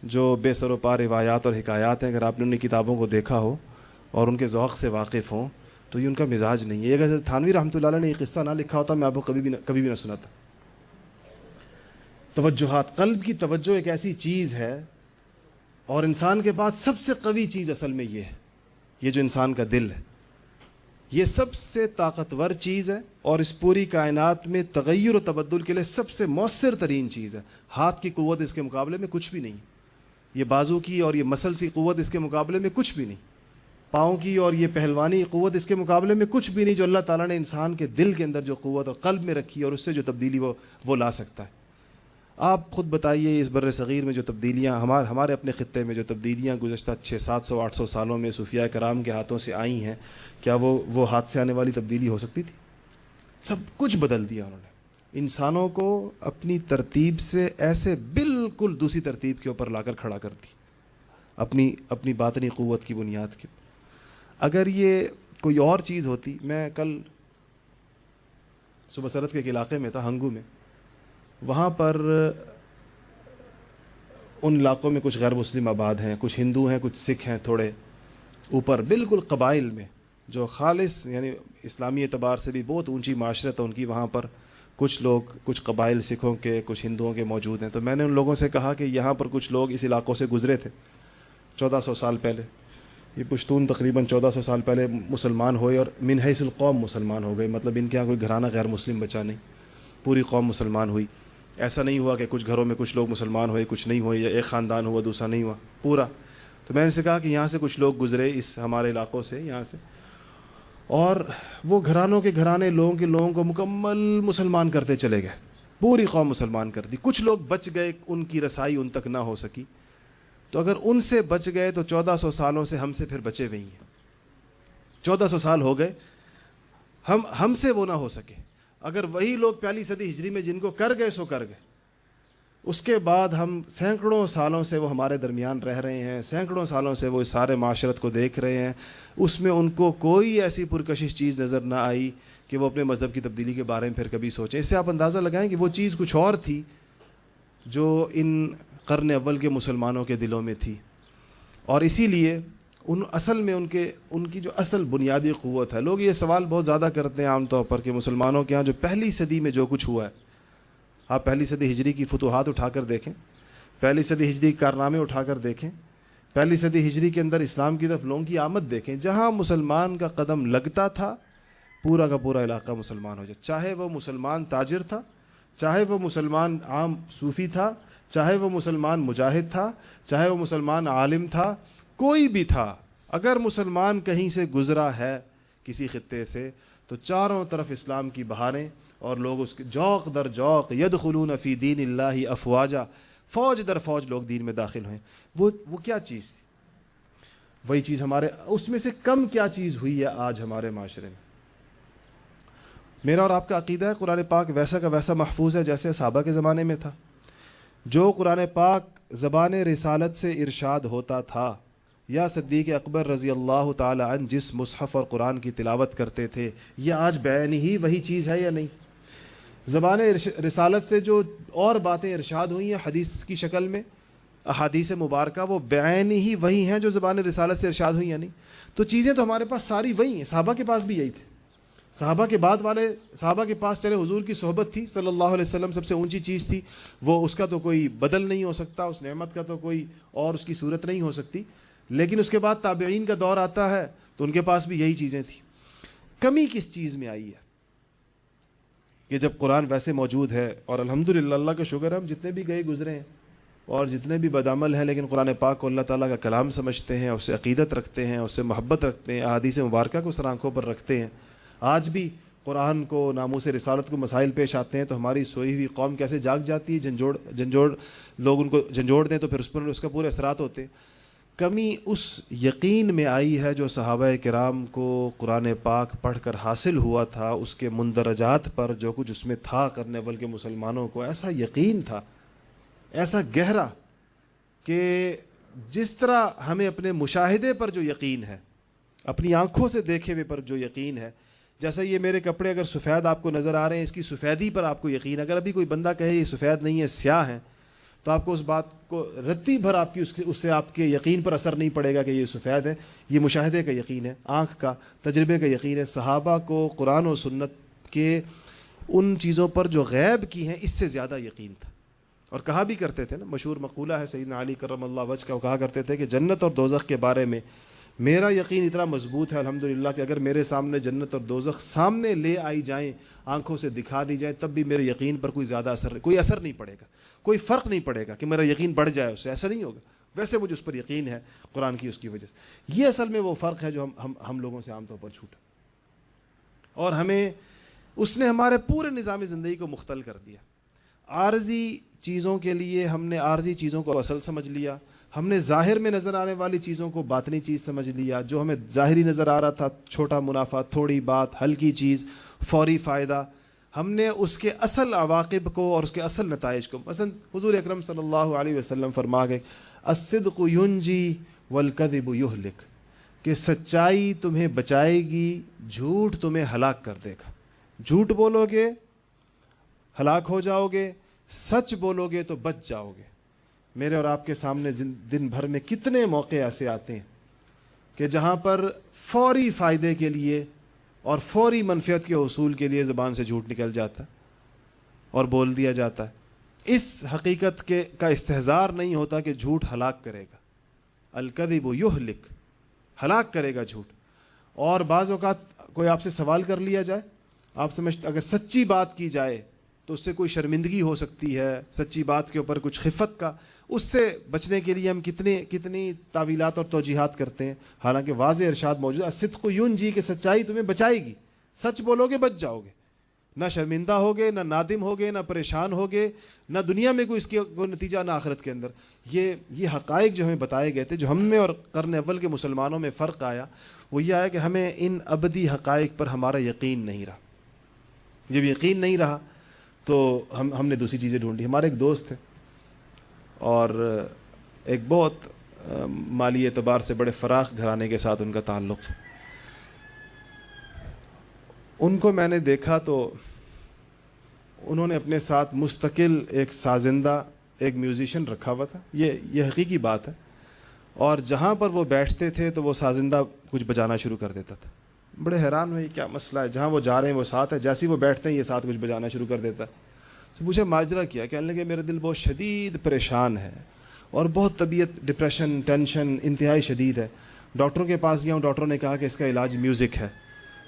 جو بے سر و پا روایات اور حکایات ہیں. اگر آپ نے ان کتابوں کو دیکھا ہو اور ان کے ذوق سے واقف ہوں تو یہ ان کا مزاج نہیں ہے. اگر تھانوی رحمۃ اللہ علیہ نے یہ قصہ نہ لکھا ہوتا میں آپ کو کبھی بھی نہ سناتا. توجہات, قلب کی توجہ ایک ایسی چیز ہے, اور انسان کے پاس سب سے قوی چیز اصل میں یہ ہے, یہ جو انسان کا دل ہے, یہ سب سے طاقتور چیز ہے, اور اس پوری کائنات میں تغیر و تبدل کے لیے سب سے مؤثر ترین چیز ہے. ہاتھ کی قوت اس کے مقابلے میں کچھ بھی نہیں, یہ بازو کی اور یہ مسل سی قوت اس کے مقابلے میں کچھ بھی نہیں, پاؤں کی اور یہ پہلوانی قوت اس کے مقابلے میں کچھ بھی نہیں, جو اللہ تعالیٰ نے انسان کے دل کے اندر جو قوت اور قلب میں رکھی ہے اور اس سے جو تبدیلی وہ لا سکتا ہے. آپ خود بتائیے اس بر صغیر میں جو تبدیلیاں ہمارے اپنے خطے میں جو تبدیلیاں گزشتہ 600-700-800 سالوں میں صوفیاء کرام کے ہاتھوں سے آئی ہیں, کیا وہ ہاتھ سے آنے والی تبدیلی ہو سکتی تھی؟ سب کچھ بدل دیا انہوں نے. انسانوں کو اپنی ترتیب سے ایسے بالکل دوسری ترتیب کے اوپر لا کر کھڑا کر دی, اپنی باطنی قوت کی بنیاد کے. اگر یہ کوئی اور چیز ہوتی, میں کل صبح سرحد کے ایک علاقے میں تھا, ہنگو میں, وہاں پر ان علاقوں میں کچھ غیر مسلم آباد ہیں, کچھ ہندو ہیں, کچھ سکھ ہیں, تھوڑے اوپر بالکل قبائل میں جو خالص یعنی اسلامی اعتبار سے بھی بہت اونچی معاشرت ہے ان کی. وہاں پر کچھ لوگ, کچھ قبائل سکھوں کے, کچھ ہندوؤں کے موجود ہیں. تو میں نے ان لوگوں سے کہا کہ یہاں پر کچھ لوگ اس علاقوں سے گزرے تھے 1400 سال پہلے. یہ پشتون تقریباً 1400 سال پہلے مسلمان ہوئے اور من حیث القوم مسلمان ہو گئے. مطلب ان کے یہاں کوئی گھرانہ غیر مسلم بچا نہیں, پوری قوم مسلمان ہوئی. ایسا نہیں ہوا کہ کچھ گھروں میں کچھ لوگ مسلمان ہوئے کچھ نہیں ہوئے, یا ایک خاندان ہوا دوسرا نہیں ہوا, پورا. تو میں نے ان سے کہا کہ یہاں سے کچھ لوگ گزرے اس ہمارے علاقوں سے, یہاں سے, اور وہ گھرانوں کے گھرانے لوگوں کو مکمل مسلمان کرتے چلے گئے, پوری قوم مسلمان کر دی. کچھ لوگ بچ گئے, ان کی رسائی ان تک نہ ہو سکی. تو اگر ان سے بچ گئے تو 1400 سالوں سے ہم سے پھر بچے ہوئے ہیں. 1400 سال ہو گئے, ہم سے وہ نہ ہو سکے. اگر وہی لوگ پہلی صدی ہجری میں جن کو کر گئے سو کر گئے, اس کے بعد ہم سینکڑوں سالوں سے وہ ہمارے درمیان رہ رہے ہیں, سینکڑوں سالوں سے وہ اس سارے معاشرت کو دیکھ رہے ہیں, اس میں ان کو کوئی ایسی پرکشش چیز نظر نہ آئی کہ وہ اپنے مذہب کی تبدیلی کے بارے میں پھر کبھی سوچیں. اس سے آپ اندازہ لگائیں کہ وہ چیز کچھ اور تھی جو ان قرن اول کے مسلمانوں کے دلوں میں تھی. اور اسی لیے اصل میں ان کی جو اصل بنیادی قوت ہے. لوگ یہ سوال بہت زیادہ کرتے ہیں عام طور پر کہ مسلمانوں کے ہاں جو پہلی صدی میں جو کچھ ہوا ہے, آپ پہلی صدی ہجری کی فتوحات اٹھا کر دیکھیں, پہلی صدی ہجری کے کارنامے اٹھا کر دیکھیں, پہلی صدی ہجری کے اندر اسلام کی طرف لوگوں کی آمد دیکھیں. جہاں مسلمان کا قدم لگتا تھا پورا کا پورا علاقہ مسلمان ہو جائے, چاہے وہ مسلمان تاجر تھا, چاہے وہ مسلمان عام صوفی تھا, چاہے وہ مسلمان مجاہد تھا, چاہے وہ مسلمان عالم تھا, کوئی بھی تھا. اگر مسلمان کہیں سے گزرا ہے کسی خطے سے تو چاروں طرف اسلام کی بہاریں, اور لوگ اس کے جوق در جوق یدخلون فی دین اللہ افواجا, فوج در فوج لوگ دین میں داخل ہوئے. وہ کیا چیز تھی؟ وہی چیز ہمارے اس میں سے کم کیا چیز ہوئی ہے آج ہمارے معاشرے میں؟ میرا اور آپ کا عقیدہ ہے قرآن پاک ویسا کا ویسا محفوظ ہے جیسے صحابہ کے زمانے میں تھا. جو قرآن پاک زبان رسالت سے ارشاد ہوتا تھا یا صدیق اکبر رضی اللہ تعالی عنہ جس مصحف اور قرآن کی تلاوت کرتے تھے، یہ آج بعین ہی وہی چیز ہے یا نہیں؟ زبان رسالت سے جو اور باتیں ارشاد ہوئی ہیں حدیث کی شکل میں، احادیث مبارکہ، وہ بعین ہی وہی ہیں جو زبان رسالت سے ارشاد ہوئی یا نہیں؟ تو چیزیں تو ہمارے پاس ساری وہی ہیں. صحابہ کے پاس بھی یہی تھے. صحابہ کے بعد والے صحابہ کے پاس چلے حضور کی صحبت تھی صلی اللہ علیہ وسلم، سب سے اونچی چیز تھی، وہ اس کا تو کوئی بدل نہیں ہو سکتا، اس نعمت کا تو کوئی اور اس کی صورت نہیں ہو سکتی. لیکن اس کے بعد تابعین کا دور آتا ہے تو ان کے پاس بھی یہی چیزیں تھیں. کمی کس چیز میں آئی ہے کہ جب قرآن ویسے موجود ہے، اور الحمدللہ اللہ کا شکر ہے ہم جتنے بھی گئے گزرے ہیں اور جتنے بھی بدعمل ہیں لیکن قرآن پاک کو اللہ تعالیٰ کا کلام سمجھتے ہیں، اس سے عقیدت رکھتے ہیں، اس سے محبت رکھتے ہیں، احادیث مبارکہ کو سر آنکھوں پر رکھتے ہیں. آج بھی قرآن کو، ناموس رسالت کو مسائل پیش آتے ہیں تو ہماری سوئی ہوئی قوم کیسے جاگ جاتی ہے. جھنجھوڑ لوگ ان کو جھنجھوڑ دیں تو پھر اس پر اس کا پورے اثرات ہوتے ہیں. کمی اس یقین میں آئی ہے جو صحابہ کرام کو قرآن پاک پڑھ کر حاصل ہوا تھا، اس کے مندرجات پر جو کچھ اس میں تھا کرنے، بلکہ مسلمانوں کو ایسا یقین تھا، ایسا گہرا، کہ جس طرح ہمیں اپنے مشاہدے پر جو یقین ہے، اپنی آنکھوں سے دیکھے ہوئے پر جو یقین ہے، جیسا یہ میرے کپڑے اگر سفید آپ کو نظر آ رہے ہیں، اس کی سفیدی پر آپ کو یقین. اگر ابھی کوئی بندہ کہے یہ سفید نہیں ہے سیاہ ہیں، تو آپ کو اس بات کو رتی بھر آپ کی اس سے آپ کے یقین پر اثر نہیں پڑے گا کہ یہ سفید ہے. یہ مشاہدے کا یقین ہے، آنکھ کا، تجربے کا یقین ہے. صحابہ کو قرآن و سنت کے ان چیزوں پر جو غیب کی ہیں اس سے زیادہ یقین تھا. اور کہا بھی کرتے تھے نا، مشہور مقولہ ہے سیدنا علی کرم اللہ وجہ کا، وہ کہا کرتے تھے کہ جنت اور دوزخ کے بارے میں میرا یقین اتنا مضبوط ہے الحمدللہ کہ اگر میرے سامنے جنت اور دوزخ سامنے لے آئی جائیں، آنکھوں سے دکھا دی جائیں، تب بھی میرے یقین پر کوئی زیادہ کوئی اثر نہیں پڑے گا، کوئی فرق نہیں پڑے گا کہ میرا یقین بڑھ جائے اس سے، ایسا نہیں ہوگا. ویسے مجھے اس پر یقین ہے قرآن کی اس کی وجہ سے. یہ اصل میں وہ فرق ہے جو ہم لوگوں سے عام طور پر چھوٹا، اور ہمیں اس نے ہمارے پورے نظام زندگی کو مختل کر دیا. عارضی چیزوں کے لیے ہم نے عارضی چیزوں کو اصل سمجھ لیا، ہم نے ظاہر میں نظر آنے والی چیزوں کو باطنی چیز سمجھ لیا. جو ہمیں ظاہری نظر آ رہا تھا، چھوٹا منافع، تھوڑی بات، ہلکی چیز، فوری فائدہ، ہم نے اس کے اصل عواقب کو اور اس کے اصل نتائج کو، مثلا حضور اکرم صلی اللہ علیہ وسلم فرما گئے الصدق ینجی والکذب یہلک، کہ سچائی تمہیں بچائے گی، جھوٹ تمہیں ہلاک کر دے گا. جھوٹ بولو گے ہلاک ہو جاؤ گے، سچ بولو گے تو بچ جاؤ گے. میرے اور آپ کے سامنے دن بھر میں کتنے موقع ایسے آتے ہیں کہ جہاں پر فوری فائدے کے لیے اور فوری منفعت کے حصول کے لیے زبان سے جھوٹ نکل جاتا ہے اور بول دیا جاتا ہے. اس حقیقت کا استحضار نہیں ہوتا کہ جھوٹ ہلاک کرے گا. الکذب یہلک، ہلاک کرے گا جھوٹ. اور بعض اوقات کوئی آپ سے سوال کر لیا جائے، آپ سمجھتے اگر سچی بات کی جائے تو اس سے کوئی شرمندگی ہو سکتی ہے، سچی بات کے اوپر کچھ خفت کا، اس سے بچنے کے لیے ہم کتنی تعویلات اور توجیحات کرتے ہیں. حالانکہ واضح ارشاد موجود ہے الصدق ینجی، کہ سچائی تمہیں بچائے گی، سچ بولو گے بچ جاؤ گے، نہ شرمندہ ہوگے، نہ نادم ہوگے، نہ پریشان ہوگے، نہ دنیا میں کوئی اس کی کوئی نتیجہ، نہ آخرت کے اندر. یہ حقائق جو ہمیں بتائے گئے تھے، جو ہم میں اور قرن اول کے مسلمانوں میں فرق آیا، وہ یہ آیا کہ ہمیں ان ابدی حقائق پر ہمارا یقین نہیں رہا. جب یقین نہیں رہا تو ہم نے دوسری چیزیں ڈھونڈی. ہمارے ایک دوست تھے اور ایک بہت مالی اعتبار سے بڑے فراخ گھرانے کے ساتھ ان کا تعلق ہے. ان کو میں نے دیکھا تو انہوں نے اپنے ساتھ مستقل ایک سازندہ، ایک میوزیشین رکھا ہوا تھا. یہ حقیقی بات ہے. اور جہاں پر وہ بیٹھتے تھے تو وہ سازندہ کچھ بجانا شروع کر دیتا تھا. بڑے حیران ہوئے کیا مسئلہ ہے، جہاں وہ جا رہے ہیں وہ ساتھ ہے، جیسے ہی وہ بیٹھتے ہیں یہ ساتھ کچھ بجانا شروع کر دیتا ہے. تو مجھے ماجرا کیا، کہنے لگے میرا دل بہت شدید پریشان ہے اور بہت طبیعت ڈپریشن، ٹینشن انتہائی شدید ہے. ڈاکٹروں کے پاس گیا ہوں، ڈاکٹروں نے کہا کہ اس کا علاج میوزک ہے.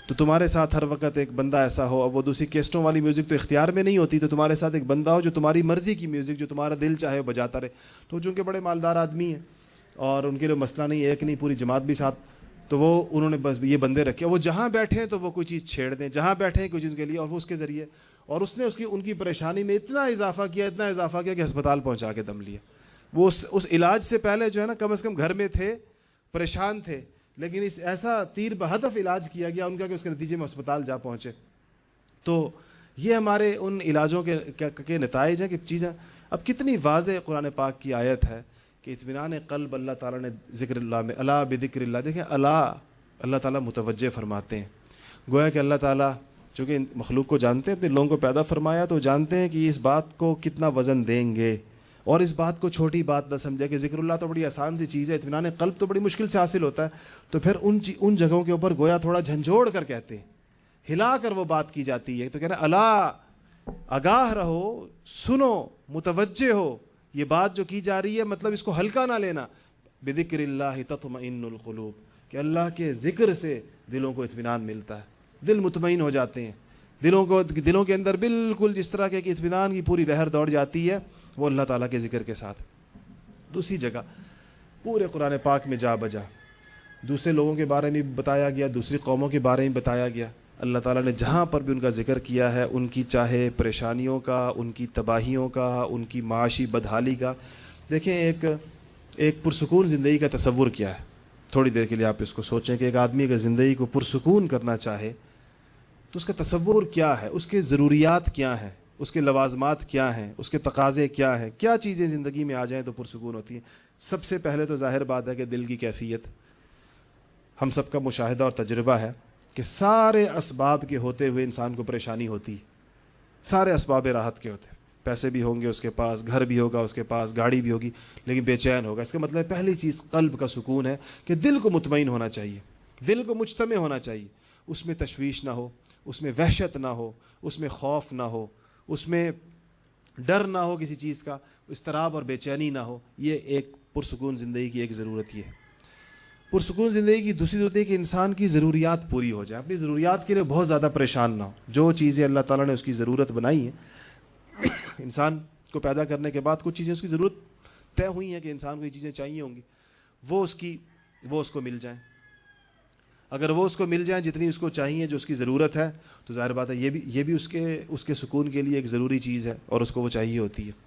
تو تمہارے ساتھ ہر وقت ایک بندہ ایسا ہو، اب وہ دوسری کیسٹوں والی میوزک تو اختیار میں نہیں ہوتی، تو تمہارے ساتھ ایک بندہ ہو جو تمہاری مرضی کی میوزک، جو تمہارا دل چاہے وہ بجاتا رہے. تو چونکہ بڑے مالدار آدمی ہیں اور ان کے لیے مسئلہ نہیں، ایک نہیں پوری جماعت بھی ساتھ، تو وہ انہوں نے بس یہ بندے رکھے، وہ جہاں بیٹھے ہیں تو وہ کوئی چیز چھیڑ دیں، جہاں بیٹھے ہیں کوئی چیز کے لیے، اور وہ اس کے ذریعے، اور اس نے ان کی پریشانی میں اتنا اضافہ کیا کہ ہسپتال پہنچا کے دم لیا. وہ اس علاج سے پہلے جو ہے نا کم از کم گھر میں تھے، پریشان تھے، لیکن اس ایسا تیر بہدف علاج کیا گیا ان کا کہ اس کے نتیجے میں ہسپتال جا پہنچے. تو یہ ہمارے ان علاجوں کے نتائج ہیں کہ چیزیں اب کتنی واضح قرآن پاک کی آیت ہے کہ اطمینان قلب اللہ تعالیٰ نے ذکر اللہ میں، الا بذکر اللہ، دیکھیں اللہ تعالیٰ متوجہ فرماتے ہیں، گویا کہ اللہ تعالیٰ چونکہ مخلوق کو جانتے ہیں، اپنے لوگوں کو پیدا فرمایا تو جانتے ہیں کہ اس بات کو کتنا وزن دیں گے، اور اس بات کو چھوٹی بات نہ سمجھا کہ ذکر اللہ تو بڑی آسان سی چیز ہے، اطمینان قلب تو بڑی مشکل سے حاصل ہوتا ہے، تو پھر ان جگہوں کے اوپر گویا تھوڑا جھنجھوڑ کر کہتے ہیں، ہلا کر وہ بات کی جاتی ہے، تو کہنا الا، آگاہ رہو، سنو، متوجہ ہو، یہ بات جو کی جا رہی ہے مطلب اس کو ہلکا نہ لینا، بذکر اللہ تطمئن القلوب، کہ اللہ کے ذکر سے دلوں کو اطمینان ملتا ہے، دل مطمئن ہو جاتے ہیں، دلوں کے اندر بالکل جس طرح کے اطمینان کی پوری لہر دوڑ جاتی ہے وہ اللہ تعالیٰ کے ذکر کے ساتھ۔ دوسری جگہ پورے قرآن پاک میں جا بجا دوسرے لوگوں کے بارے میں بتایا گیا، دوسری قوموں کے بارے میں بتایا گیا، اللہ تعالیٰ نے جہاں پر بھی ان کا ذکر کیا ہے، ان کی چاہے پریشانیوں کا، ان کی تباہیوں کا، ان کی معاشی بدحالی کا، دیکھیں ایک پرسکون زندگی کا تصور کیا ہے۔ تھوڑی دیر کے لیے آپ اس کو سوچیں کہ ایک آدمی اگر زندگی کو پرسکون کرنا چاہے تو اس کا تصور کیا ہے، اس کے ضروریات کیا ہیں، اس کے لوازمات کیا ہیں، اس کے تقاضے کیا ہیں، کیا چیزیں زندگی میں آ جائیں تو پرسکون ہوتی ہیں۔ سب سے پہلے تو ظاہر بات ہے کہ دل کی کیفیت، ہم سب کا مشاہدہ اور تجربہ ہے کہ سارے اسباب کے ہوتے ہوئے انسان کو پریشانی ہوتی ہے، سارے اسباب راحت کے ہوتے ہیں، پیسے بھی ہوں گے اس کے پاس، گھر بھی ہوگا اس کے پاس، گاڑی بھی ہوگی، لیکن بے چین ہوگا۔ اس کا مطلب پہلی چیز قلب کا سکون ہے کہ دل کو مطمئن ہونا چاہیے، دل کو مجتمع ہونا چاہیے، اس میں تشویش نہ ہو، اس میں وحشت نہ ہو، اس میں خوف نہ ہو، اس میں ڈر نہ ہو کسی چیز کا، اضطراب اور بے چینی نہ ہو۔ یہ ایک پرسکون زندگی کی ایک ضرورت یہ ہے۔ پرسکون زندگی کی دوسری ضرورت ہے کہ انسان کی ضروریات پوری ہو جائیں، اپنی ضروریات کے لیے بہت زیادہ پریشان نہ ہو۔ جو چیزیں اللہ تعالیٰ نے اس کی ضرورت بنائی ہیں، انسان کو پیدا کرنے کے بعد کچھ چیزیں اس کی ضرورت طے ہوئی ہیں کہ انسان کو یہ چیزیں چاہیے ہوں گی، وہ اس کو مل جائیں۔ اگر وہ اس کو مل جائیں جتنی اس کو چاہیے، جو اس کی ضرورت ہے، تو ظاہر بات ہے یہ بھی اس کے سکون کے لیے ایک ضروری چیز ہے اور اس کو وہ چاہیے ہوتی ہے۔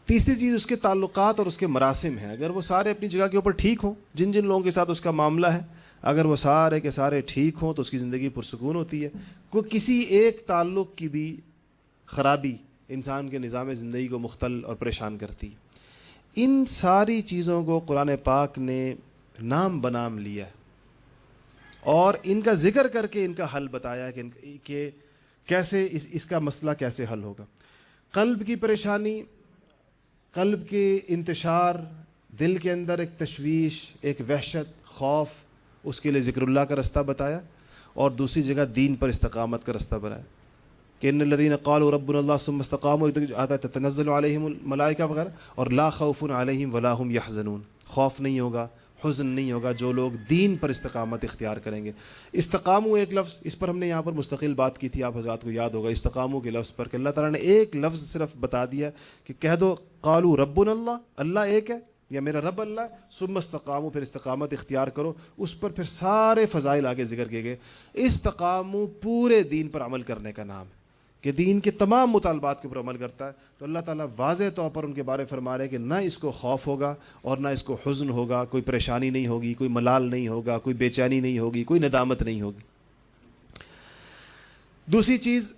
تیسری چیز اس کے تعلقات اور اس کے مراسم ہیں، اگر وہ سارے اپنی جگہ کے اوپر ٹھیک ہوں، جن لوگوں کے ساتھ اس کا معاملہ ہے، اگر وہ سارے کے سارے ٹھیک ہوں تو اس کی زندگی پرسکون ہوتی ہے۔ کوئی کسی ایک تعلق کی بھی خرابی انسان کے نظام زندگی کو مختل اور پریشان کرتی ہے۔ ان ساری چیزوں کو قرآن پاک نے نام بنام لیا ہے اور ان کا ذکر کر کے ان کا حل بتایا کہ کیسے اس کا مسئلہ کیسے حل ہوگا۔ قلب کی پریشانی، قلب کے انتشار، دل کے اندر ایک تشویش، ایک وحشت، خوف، اس کے لیے ذکر اللہ کا رستہ بتایا، اور دوسری جگہ دین پر استقامت کا رستہ بتایا کہ ان الذین قالوا ربنا اللہ ثم استقاموا، آتا ہے تتنزل علیہم الملائکہ وغیرہ، اور لا خوف علیہم ولا هم یحزنون، خوف نہیں ہوگا، حزن نہیں ہوگا جو لوگ دین پر استقامت اختیار کریں گے۔ استقامو ایک لفظ، اس پر ہم نے یہاں پر مستقل بات کی تھی، آپ حضرات کو یاد ہوگا استقامو کے لفظ پر کہ اللہ تعالیٰ نے ایک لفظ صرف بتا دیا کہ کہہ دو قالوا ربنا اللہ، اللہ ایک ہے یا میرا رب اللہ ہے، ثم استقامو، پھر استقامت اختیار کرو، اس پر پھر سارے فضائل آگے ذکر کیے گئے۔ استقامو پورے دین پر عمل کرنے کا نام ہے کہ دین کے تمام مطالبات کے اوپر عمل کرتا ہے، تو اللہ تعالیٰ واضح طور پر ان کے بارے فرما رہے کہ نہ اس کو خوف ہوگا اور نہ اس کو حزن ہوگا، کوئی پریشانی نہیں ہوگی، کوئی ملال نہیں ہوگا، کوئی بے چینی نہیں ہوگی، کوئی ندامت نہیں ہوگی۔ دوسری چیز،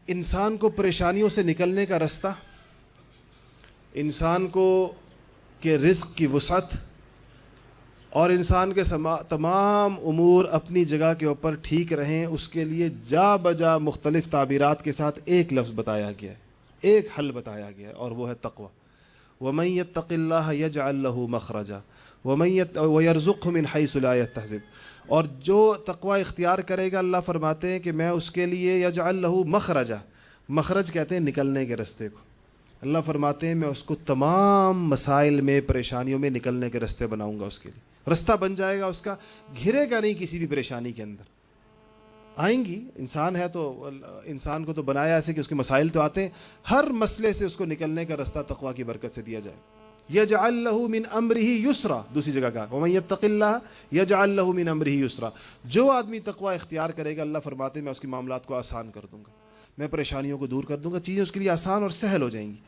انسان کو پریشانیوں سے نکلنے کا رستہ، انسان کو کہ رزق کی وسعت اور انسان کے تمام امور اپنی جگہ کے اوپر ٹھیک رہیں، اس کے لیے جا بجا مختلف تعبیرات کے ساتھ ایک لفظ بتایا گیا ہے، ایک حل بتایا گیا ہے، اور وہ ہے تقوی۔ وَمَن يَتَّقِ اللَّهَ يَجْعَل لَّهُ مَخْرَجًا وَيَرْزُقْهُ مِنْ حَيْثُ لَا يَحْتَسِبُ، اور جو تقوی اختیار کرے گا، اللہ فرماتے ہیں کہ میں اس کے لیے يَجْعَل لَّهُ مَخْرَجًا، مخرج کہتے ہیں نکلنے کے رستے کو، اللہ فرماتے ہیں میں اس کو تمام مسائل میں، پریشانیوں میں نکلنے کے رستے بناؤں گا، اس کے لیے رستہ بن جائے گا، اس کا گھرے گا نہیں کسی بھی پریشانی کے اندر۔ آئیں گی، انسان ہے تو انسان کو تو بنایا ایسے کہ اس کے مسائل تو آتے ہیں، ہر مسئلے سے اس کو نکلنے کا رستہ تقوی کی برکت سے دیا جائے۔ یجعل لہ من امرہ یسرا، دوسری جگہ کہا ومن یتق اللہ یجعل لہ من امرہ یسرا، جو آدمی تقوی اختیار کرے گا، اللہ فرماتے ہیں میں اس کے معاملات کو آسان کر دوں گا، میں پریشانیوں کو دور کر دوں گا، چیزیں اس کے لیے آسان اور سہل ہو جائیں گی۔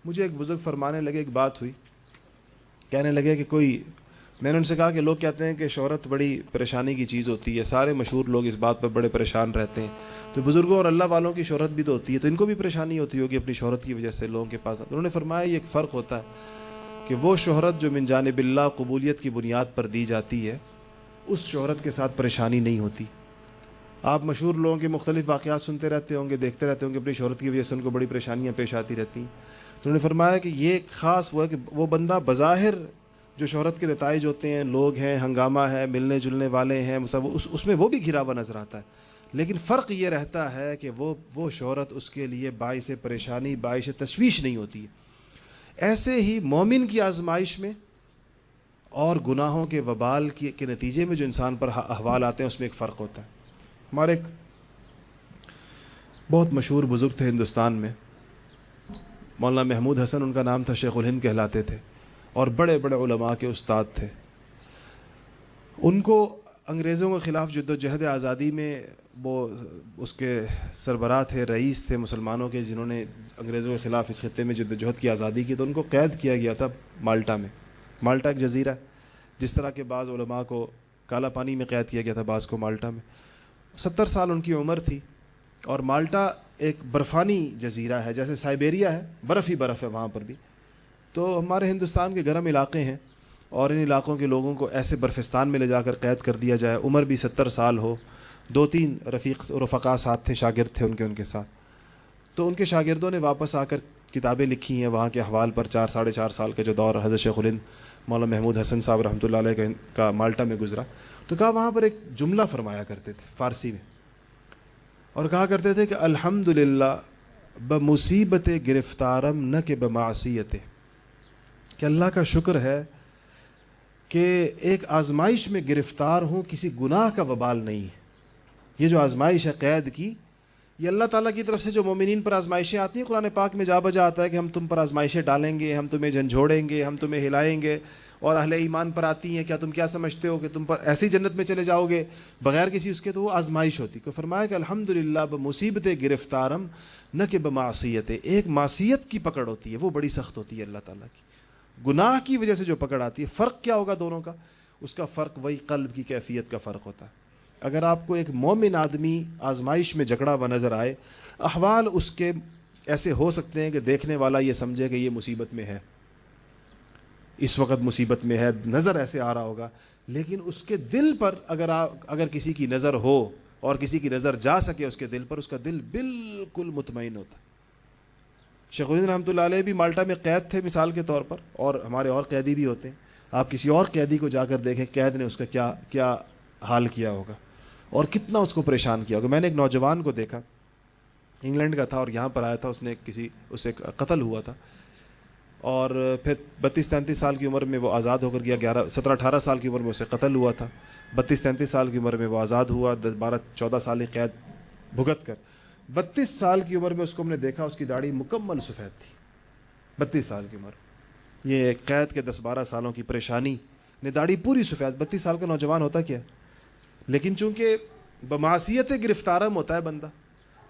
مجھے ایک بزرگ فرمانے لگے، ایک بات ہوئی، کہنے لگے کہ کوئی میں نے ان سے کہا کہ لوگ کہتے ہیں کہ شہرت بڑی پریشانی کی چیز ہوتی ہے، سارے مشہور لوگ اس بات پر بڑے پریشان رہتے ہیں، تو بزرگوں اور اللہ والوں کی شہرت بھی تو ہوتی ہے، تو ان کو بھی پریشانی ہوتی ہوگی اپنی شہرت کی وجہ سے لوگوں کے پاس۔ انہوں نے فرمایا یہ ایک فرق ہوتا ہے کہ وہ شہرت جو من جانب اللہ قبولیت کی بنیاد پر دی جاتی ہے، اس شہرت کے ساتھ پریشانی نہیں ہوتی۔ آپ مشہور لوگوں کے مختلف واقعات سنتے رہتے ہوں گے، دیکھتے رہتے ہوں گے، اپنی شہرت کی وجہ سے ان کو بڑی پریشانیاں پیش آتی رہتی ہیں۔ تو انہوں نے فرمایا کہ یہ خاص وہ ہے کہ وہ بندہ بظاہر جو شہرت کے نتائج ہوتے ہیں، لوگ ہیں، ہنگامہ ہے، ملنے جلنے والے ہیں، اس میں وہ بھی گھرا ہوا نظر آتا ہے، لیکن فرق یہ رہتا ہے کہ وہ شہرت اس کے لیے باعث پریشانی، باعث تشویش نہیں ہوتی ہے۔ ایسے ہی مومن کی آزمائش میں اور گناہوں کے وبال کے نتیجے میں جو انسان پر احوال آتے ہیں اس میں ایک فرق ہوتا ہے۔ ہمارے ایک بہت مشہور بزرگ تھے ہندوستان میں، مولانا محمود حسن ان کا نام تھا، شیخ الہند کہلاتے تھے اور بڑے بڑے علماء کے استاد تھے۔ ان کو انگریزوں کے خلاف جد و جہد آزادی میں وہ اس کے سربراہ تھے، رئیس تھے مسلمانوں کے، جنہوں نے انگریزوں کے خلاف اس خطے میں جد و جہد کی آزادی کی، تو ان کو قید کیا گیا تھا مالٹا میں۔ مالٹا ایک جزیرہ، جس طرح کے بعض علماء کو کالا پانی میں قید کیا گیا تھا، بعض کو مالٹا میں۔ 70 سال ان کی عمر تھی، اور مالٹا ایک برفانی جزیرہ ہے، جیسے سائبیریا ہے، برف ہی برف ہے وہاں پر بھی۔ تو ہمارے ہندوستان کے گرم علاقے ہیں، اور ان علاقوں کے لوگوں کو ایسے برفستان میں لے جا کر قید کر دیا جائے، عمر بھی 70 سال ہو، 2-3 رفقا ساتھ تھے، شاگرد تھے ان کے ساتھ۔ تو ان کے شاگردوں نے واپس آ کر کتابیں لکھی ہیں وہاں کے احوال پر۔ 4-4.5 سال کا جو دور حضرت شیخ الہند مولانا محمود حسن صاحب رحمۃ اللہ علیہ کا مالٹا میں گزرا، تو کہا وہاں پر ایک جملہ فرمایا کرتے تھے فارسی میں، اور کہا کرتے تھے کہ الحمدللہ بمصیبت گرفتارم نہ کہ بمعصیت، کہ اللہ کا شکر ہے کہ ایک آزمائش میں گرفتار ہوں، کسی گناہ کا وبال نہیں ہے۔ یہ جو آزمائش ہے قید کی، یہ اللہ تعالیٰ کی طرف سے جو مومنین پر آزمائشیں آتی ہیں، قرآن پاک میں جا بجا آتا ہے کہ ہم تم پر آزمائشیں ڈالیں گے، ہم تمہیں جھنجھوڑیں گے، ہم تمہیں ہلائیں گے، اور اہل ایمان پر آتی ہیں، کیا تم کیا سمجھتے ہو کہ تم پر ایسی جنت میں چلے جاؤ گے بغیر کسی اس کے؟ تو وہ آزمائش ہوتی۔ کہ فرمایا کہ الحمدللہ بمصیبت گرفتارم نہ کہ بمعصیت، ایک معصیت کی پکڑ ہوتی ہے، وہ بڑی سخت ہوتی ہے اللہ تعالیٰ کی۔ گناہ کی وجہ سے جو پکڑ آتی ہے، فرق کیا ہوگا دونوں کا؟ اس کا فرق وہی قلب کی کیفیت کا فرق ہوتا ہے۔ اگر آپ کو ایک مومن آدمی آزمائش میں جکڑا ہوا نظر آئے، احوال اس کے ایسے ہو سکتے ہیں کہ دیکھنے والا یہ سمجھے کہ یہ مصیبت میں ہے، اس وقت مصیبت میں ہے، نظر ایسے آ رہا ہوگا، لیکن اس کے دل پر اگر کسی کی نظر ہو اور کسی کی نظر جا سکے اس کے دل پر، اس کا دل بالکل مطمئن ہوتا ہے۔ شیخ الہند رحمۃ اللہ علیہ بھی مالٹا میں قید تھے مثال کے طور پر، اور ہمارے اور قیدی بھی ہوتے ہیں۔ آپ کسی اور قیدی کو جا کر دیکھیں قید نے اس کا کیا حال کیا ہوگا اور کتنا اس کو پریشان کیا ہوگا۔ میں نے ایک نوجوان کو دیکھا، انگلینڈ کا تھا اور یہاں پر آیا تھا، اسے قتل ہوا تھا، اور پھر 32-33 سال کی عمر میں وہ آزاد ہو کر گیا۔ 17-18 سال کی عمر میں اسے قتل ہوا تھا، 32-33 سال کی عمر میں وہ آزاد ہوا، 12-14 سال قید بھگت کر 32 سال کی عمر میں اس کو ہم نے دیکھا، اس کی داڑھی مکمل سفید تھی۔ 32 سال کی عمر، یہ قید کے 10-12 سالوں کی پریشانی نے داڑھی پوری سفید۔ 32 سال کا نوجوان ہوتا کیا، لیکن چونکہ بمعصیت گرفتارم ہوتا ہے بندہ،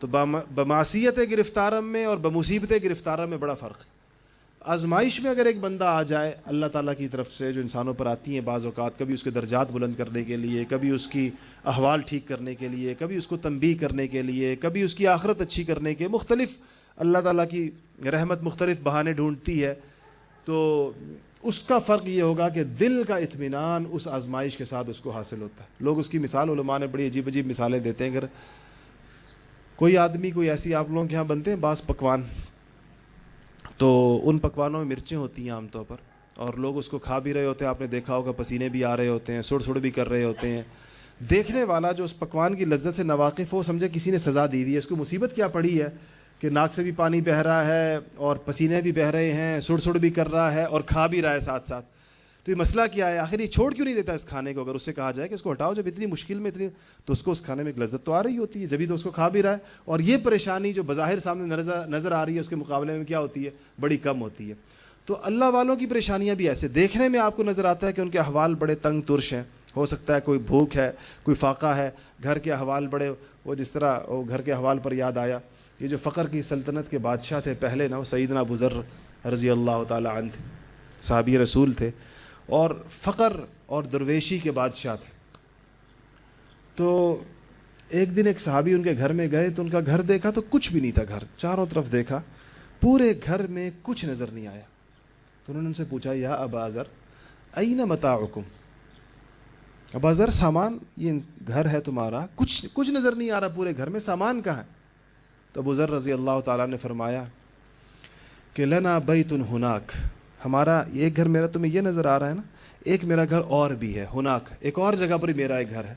تو بمعصیت گرفتارم میں اور بمصیبت گرفتارم میں بڑا فرق ہے۔ آزمائش میں اگر ایک بندہ آ جائے اللہ تعالیٰ کی طرف سے، جو انسانوں پر آتی ہیں بعض اوقات، کبھی اس کے درجات بلند کرنے کے لیے، کبھی اس کی احوال ٹھیک کرنے کے لیے، کبھی اس کو تنبیہ کرنے کے لیے، کبھی اس کی آخرت اچھی کرنے کے، مختلف اللہ تعالیٰ کی رحمت مختلف بہانے ڈھونڈتی ہے، تو اس کا فرق یہ ہوگا کہ دل کا اطمینان اس آزمائش کے ساتھ اس کو حاصل ہوتا ہے۔ لوگ اس کی مثال، علماء نے بڑی عجیب عجیب مثالیں دیتے ہیں۔ اگر کوئی آدمی، کوئی ایسی آپ لوگوں کے یہاں بنتے ہیں بعض پکوان، تو ان پکوانوں میں مرچیں ہوتی ہیں عام طور پر، اور لوگ اس کو کھا بھی رہے ہوتے ہیں، آپ نے دیکھا ہوگا پسینے بھی آ رہے ہوتے ہیں، سڑ بھی کر رہے ہوتے ہیں۔ دیکھنے والا جو اس پکوان کی لذت سے ناواقف ہو، سمجھے کسی نے سزا دی ہوئی ہے، اس کو مصیبت کیا پڑی ہے کہ ناک سے بھی پانی بہہ رہا ہے اور پسینے بھی بہہ رہے ہیں، سڑ بھی کر رہا ہے اور کھا بھی رہا ہے ساتھ ساتھ۔ تو یہ مسئلہ کیا ہے آخر؟ یہ چھوڑ کیوں نہیں دیتا اس کھانے کو؟ اگر اس سے کہا جائے کہ اس کو ہٹاؤ، جب اتنی مشکل میں تو اس کو اس کھانے میں ایک لذت تو آ رہی ہوتی ہے، جبھی تو اس کو کھا بھی رہا ہے، اور یہ پریشانی جو بظاہر سامنے نظر آ رہی ہے اس کے مقابلے میں کیا ہوتی ہے؟ بڑی کم ہوتی ہے۔ تو اللہ والوں کی پریشانیاں بھی ایسے دیکھنے میں آپ کو نظر آتا ہے کہ ان کے احوال بڑے تنگ ترش ہیں، ہو سکتا ہے کوئی بھوک ہے، کوئی فاقہ ہے، گھر کے احوال بڑے، وہ جس طرح وہ گھر کے احوال پر یاد آیا، یہ جو فقر کی سلطنت کے بادشاہ تھے پہلے نا، وہ سیدنا ابو ذر رضی اللہ تعالی عنہ تھے، صحابی رسول تھے، اور فقر اور درویشی کے بادشاہ تھے. تو ایک دن ایک صحابی ان کے گھر میں گئے تو ان کا گھر دیکھا تو کچھ بھی نہیں تھا. گھر چاروں طرف دیکھا, پورے گھر میں کچھ نظر نہیں آیا. تو انہوں نے ان سے پوچھا, یا ابا ذر این متاعکم, ابا ذر سامان, یہ گھر ہے تمہارا, کچھ نظر نہیں آ رہا پورے گھر میں, سامان کہاں ہے؟ تو ابو ذر رضی اللہ تعالیٰ نے فرمایا کہ لنا بیت ہناک, ہمارا ایک گھر میرا تمہیں یہ نظر آ رہا ہے نا, ایک میرا گھر اور بھی ہے ہناک, ایک اور جگہ پر میرا ایک گھر ہے.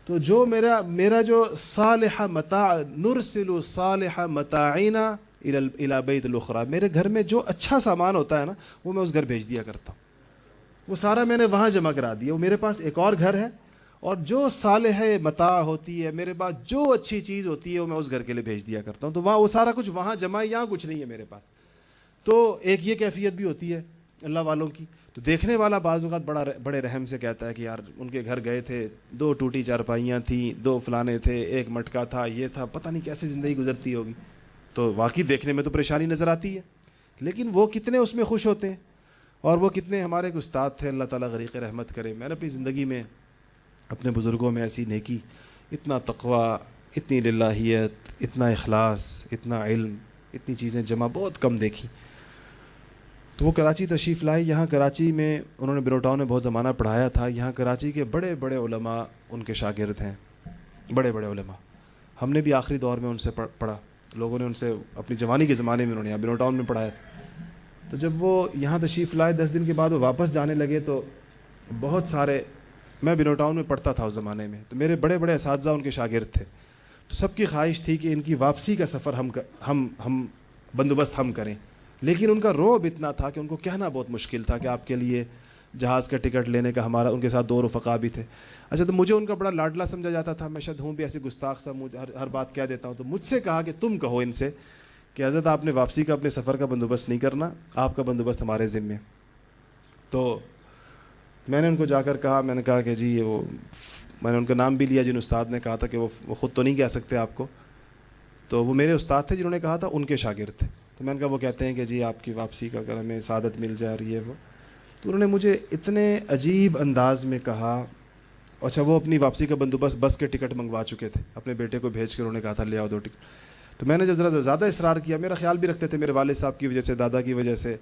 تو جو میرا جو صالح متاع, نرسل صالح متاعنا الی بیت الاخری, میرے گھر میں جو اچھا سامان ہوتا ہے نا وہ میں اس گھر بھیج دیا کرتا ہوں, وہ سارا میں نے وہاں جمع کرا دیا. وہ میرے پاس ایک اور گھر ہے, اور جو صالح متاع ہوتی ہے میرے پاس, جو اچھی چیز ہوتی ہے وہ میں اس گھر کے لیے بھیج دیا کرتا ہوں. تو وہاں وہ سارا کچھ وہاں جمع ہے, یہاں کچھ نہیں ہے میرے پاس. تو ایک یہ کیفیت بھی ہوتی ہے اللہ والوں کی. تو دیکھنے والا بعض اوقات بڑے رحم سے کہتا ہے کہ یار ان کے گھر گئے تھے, 2 ٹوٹی چارپائیاں تھیں, 2 فلانے تھے, ایک مٹکا تھا, یہ تھا, پتہ نہیں کیسے زندگی گزرتی ہوگی. تو واقعی دیکھنے میں تو پریشانی نظر آتی ہے, لیکن وہ کتنے اس میں خوش ہوتے ہیں. اور وہ کتنے, ہمارے ایک استاد تھے, اللہ تعالیٰ غریق رحمت کرے, میں نے اپنی زندگی میں اپنے بزرگوں میں ایسی نیکی, اتنا تقوی, اتنی للہیت, اتنا اخلاص, اتنا علم, اتنی چیزیں جمع بہت کم دیکھی. تو وہ کراچی تشریف لائے. یہاں کراچی میں انہوں نے بینو ٹاؤن میں بہت زمانہ پڑھایا تھا. یہاں کراچی کے بڑے بڑے علماء ان کے شاگرد ہیں, بڑے بڑے علماء. ہم نے بھی آخری دور میں ان سے پڑھا, لوگوں نے ان سے اپنی جوانی کے زمانے میں انہوں نے یہاں بینو ٹاؤن میں پڑھایا تھا. تو جب وہ یہاں تشریف لائے 10 دن کے بعد وہ واپس جانے لگے, تو بہت سارے, میں بینو ٹاؤن میں پڑھتا تھا اس زمانے میں, تو میرے بڑے بڑے اساتذہ ان کے شاگرد تھے. تو سب کی خواہش تھی کہ ان کی واپسی کا سفر ہم بندوبست ہم کریں, لیکن ان کا رعب اتنا تھا کہ ان کو کہنا بہت مشکل تھا کہ آپ کے لیے جہاز کا ٹکٹ لینے کا ہمارا, ان کے ساتھ 2 رفقا بھی تھے. اچھا, تو مجھے ان کا بڑا لاڈلا سمجھا جاتا تھا, میں شاید ہوں بھی ایسے گستاخ سا, مجھے ہر بات کہہ دیتا ہوں. تو مجھ سے کہا کہ تم کہو ان سے کہ حضرت آپ نے واپسی کا اپنے سفر کا بندوبست نہیں کرنا, آپ کا بندوبست ہمارے ذمے. تو میں نے ان کو جا کر کہا, میں نے کہا کہ جی وہ, میں نے ان کا نام بھی لیا جن استاد نے کہا تھا کہ وہ خود تو نہیں کہہ سکتے آپ کو. تو وہ میرے استاد تھے جنہوں نے کہا تھا, ان کے شاگرد تھے. تو میں نے کہا وہ کہتے ہیں کہ جی آپ کی واپسی کا اگر ہمیں سعادت مل جائے اور یہ وہ. تو انہوں نے مجھے اتنے عجیب انداز میں کہا, اچھا وہ اپنی واپسی کا بندوبست بس کے ٹکٹ منگوا چکے تھے, اپنے بیٹے کو بھیج کر انہوں نے کہا تھا لے آؤ 2 ٹکٹ. تو میں نے جب ذرا زیادہ اصرار کیا, میرا خیال بھی رکھتے تھے میرے والد صاحب کی وجہ سے, دادا کی وجہ سے